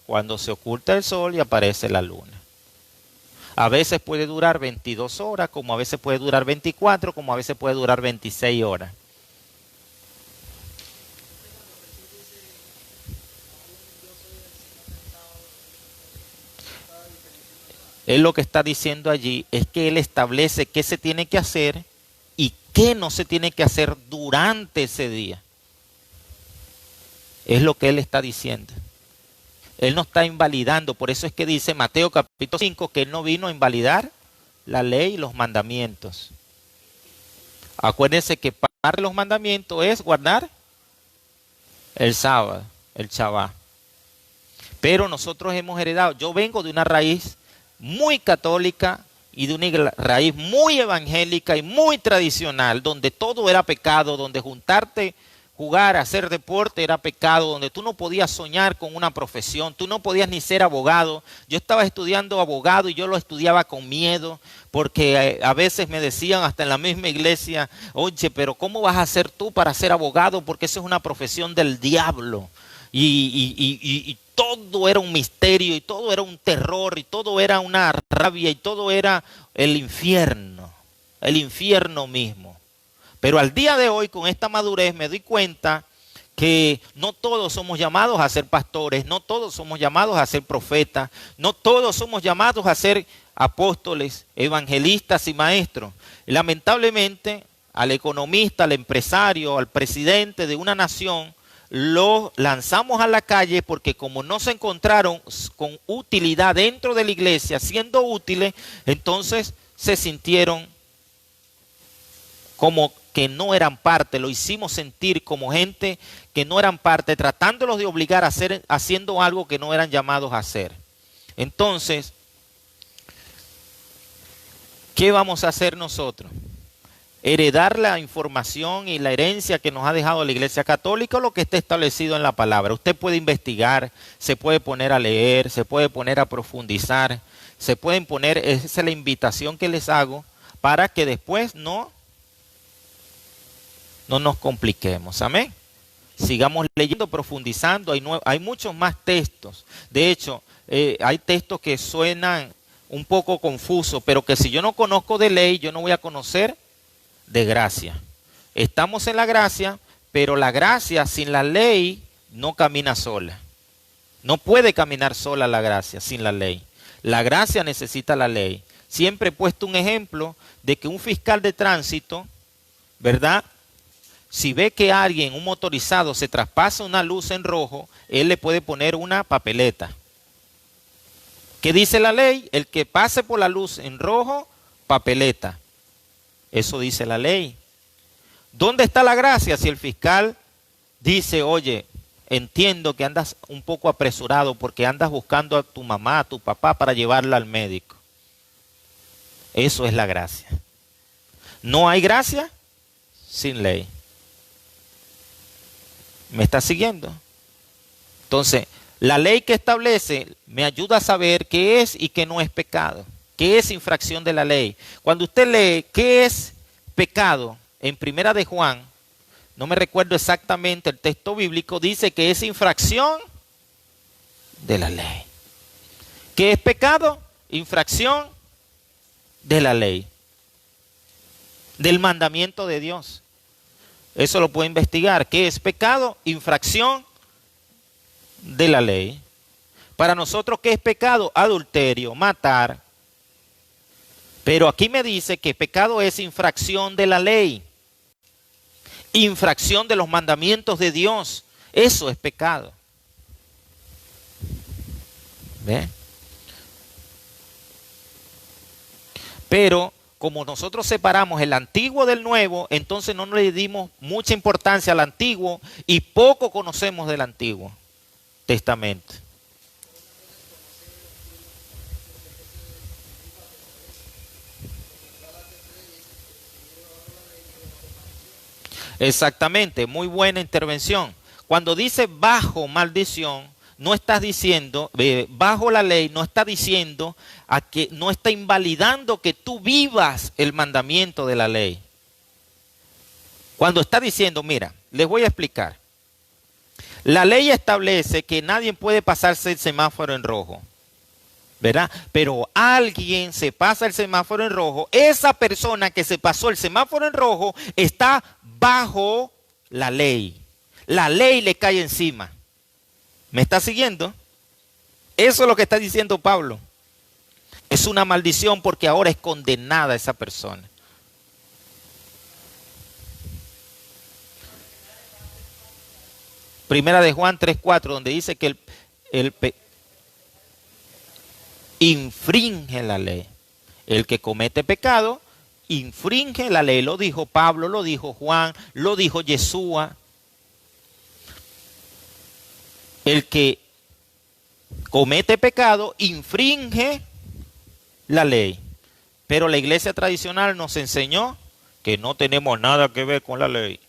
Cuando se oculta el sol y aparece la luna. A veces puede durar 22 horas, como a veces puede durar 24, como a veces puede durar 26 horas. Él lo que está diciendo allí es que él establece qué se tiene que hacer y qué no se tiene que hacer durante ese día. Es lo que él está diciendo. Él no está invalidando, por eso es que dice Mateo capítulo 5 que él no vino a invalidar la ley y los mandamientos. Acuérdense que parte de los mandamientos es guardar el sábado, el Shabbat. Pero nosotros hemos heredado, yo vengo de una raíz muy católica y de una raíz muy evangélica y muy tradicional, donde todo era pecado, donde juntarte, jugar, hacer deporte era pecado, donde tú no podías soñar con una profesión, tú no podías ni ser abogado. Yo estaba estudiando abogado y yo lo estudiaba con miedo, porque a veces me decían hasta en la misma iglesia, oye, pero ¿cómo vas a hacer tú para ser abogado? Porque eso es una profesión del diablo. Y todo era un misterio, y todo era un terror, y todo era una rabia, y todo era el infierno mismo. Pero al día de hoy, con esta madurez, me doy cuenta que no todos somos llamados a ser pastores, no todos somos llamados a ser profetas, no todos somos llamados a ser apóstoles, evangelistas y maestros. Lamentablemente, al economista, al empresario, al presidente de una nación, lo lanzamos a la calle porque como no se encontraron con utilidad dentro de la iglesia, siendo útiles, entonces se sintieron como que no eran parte, lo hicimos sentir como gente que no eran parte, tratándolos de obligar a hacer, haciendo algo que no eran llamados a hacer. Entonces, ¿qué vamos a hacer nosotros? Heredar la información y la herencia que nos ha dejado la Iglesia Católica o lo que está establecido en la palabra. Usted puede investigar, se puede poner a leer, se puede poner a profundizar, se pueden poner, esa es la invitación que les hago, para que después no nos compliquemos. Amén. Sigamos leyendo, profundizando. Hay muchos más textos. De hecho, hay textos que suenan un poco confusos, pero que si yo no conozco de ley, yo no voy a conocer de gracia. Estamos en la gracia, pero la gracia sin la ley no camina sola. No puede caminar sola la gracia sin la ley. La gracia necesita la ley. Siempre he puesto un ejemplo de que un fiscal de tránsito, ¿verdad? Si ve que alguien, un motorizado, se traspasa una luz en rojo, él le puede poner una papeleta. ¿Qué dice la ley? El que pase por la luz en rojo, papeleta. Eso dice la ley. ¿Dónde está la gracia? Si el fiscal dice, oye, entiendo que andas un poco apresurado porque andas buscando a tu mamá, a tu papá para llevarla al médico. Eso es la gracia. No hay gracia sin ley. ¿Me está siguiendo? Entonces, la ley que establece me ayuda a saber qué es y qué no es pecado. ¿Qué es infracción de la ley? Cuando usted lee qué es pecado en Primera de Juan, no me recuerdo exactamente el texto bíblico, dice que es infracción de la ley. ¿Qué es pecado? Infracción de la ley, del mandamiento de Dios. Eso lo puede investigar. ¿Qué es pecado? Infracción de la ley. Para nosotros, ¿qué es pecado? Adulterio, matar. Pero aquí me dice que pecado es infracción de la ley. Infracción de los mandamientos de Dios. Eso es pecado. ¿Ve? Pero como nosotros separamos el antiguo del nuevo, entonces no le dimos mucha importancia al antiguo y poco conocemos del antiguo testamento. Exactamente, muy buena intervención. Cuando dice bajo maldición, no estás diciendo, bajo la ley, no está diciendo, a que no está invalidando que tú vivas el mandamiento de la ley. Cuando está diciendo, mira, les voy a explicar. La ley establece que nadie puede pasarse el semáforo en rojo, ¿verdad? Pero alguien se pasa el semáforo en rojo, esa persona que se pasó el semáforo en rojo está bajo la ley. La ley le cae encima. ¿Me está siguiendo? Eso es lo que está diciendo Pablo. Es una maldición porque ahora es condenada esa persona. Primera de Juan 3:4, donde dice que infringe la ley. El que comete pecado, infringe la ley. Lo dijo Pablo, lo dijo Juan, lo dijo Yeshua. El que comete pecado, infringe la ley. Pero la iglesia tradicional nos enseñó que no tenemos nada que ver con la ley.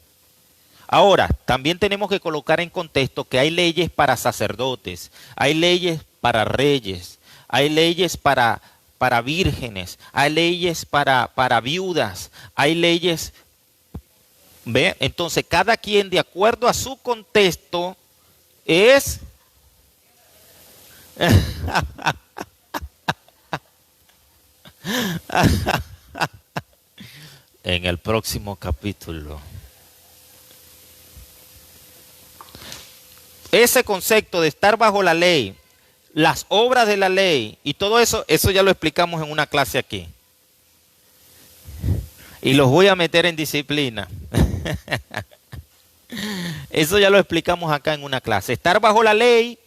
Ahora, también tenemos que colocar en contexto que hay leyes para sacerdotes, hay leyes para reyes, hay leyes para vírgenes, hay leyes para viudas, hay leyes, ¿ve? Entonces, cada quien de acuerdo a su contexto es en el próximo capítulo. Ese concepto de estar bajo la ley, las obras de la ley y todo eso, eso ya lo explicamos en una clase aquí. Y los voy a meter en disciplina. Eso ya lo explicamos acá en una clase. Estar bajo la ley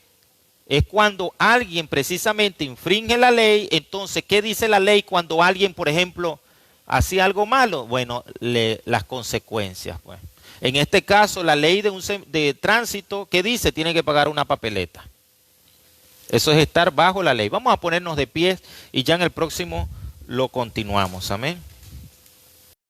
es cuando alguien precisamente infringe la ley. Entonces, ¿qué dice la ley cuando alguien, por ejemplo, hacía algo malo? Bueno, las consecuencias, pues. En este caso, la ley de tránsito, ¿qué dice? Tiene que pagar una papeleta. Eso es estar bajo la ley. Vamos a ponernos de pie y ya en el próximo lo continuamos. Amén.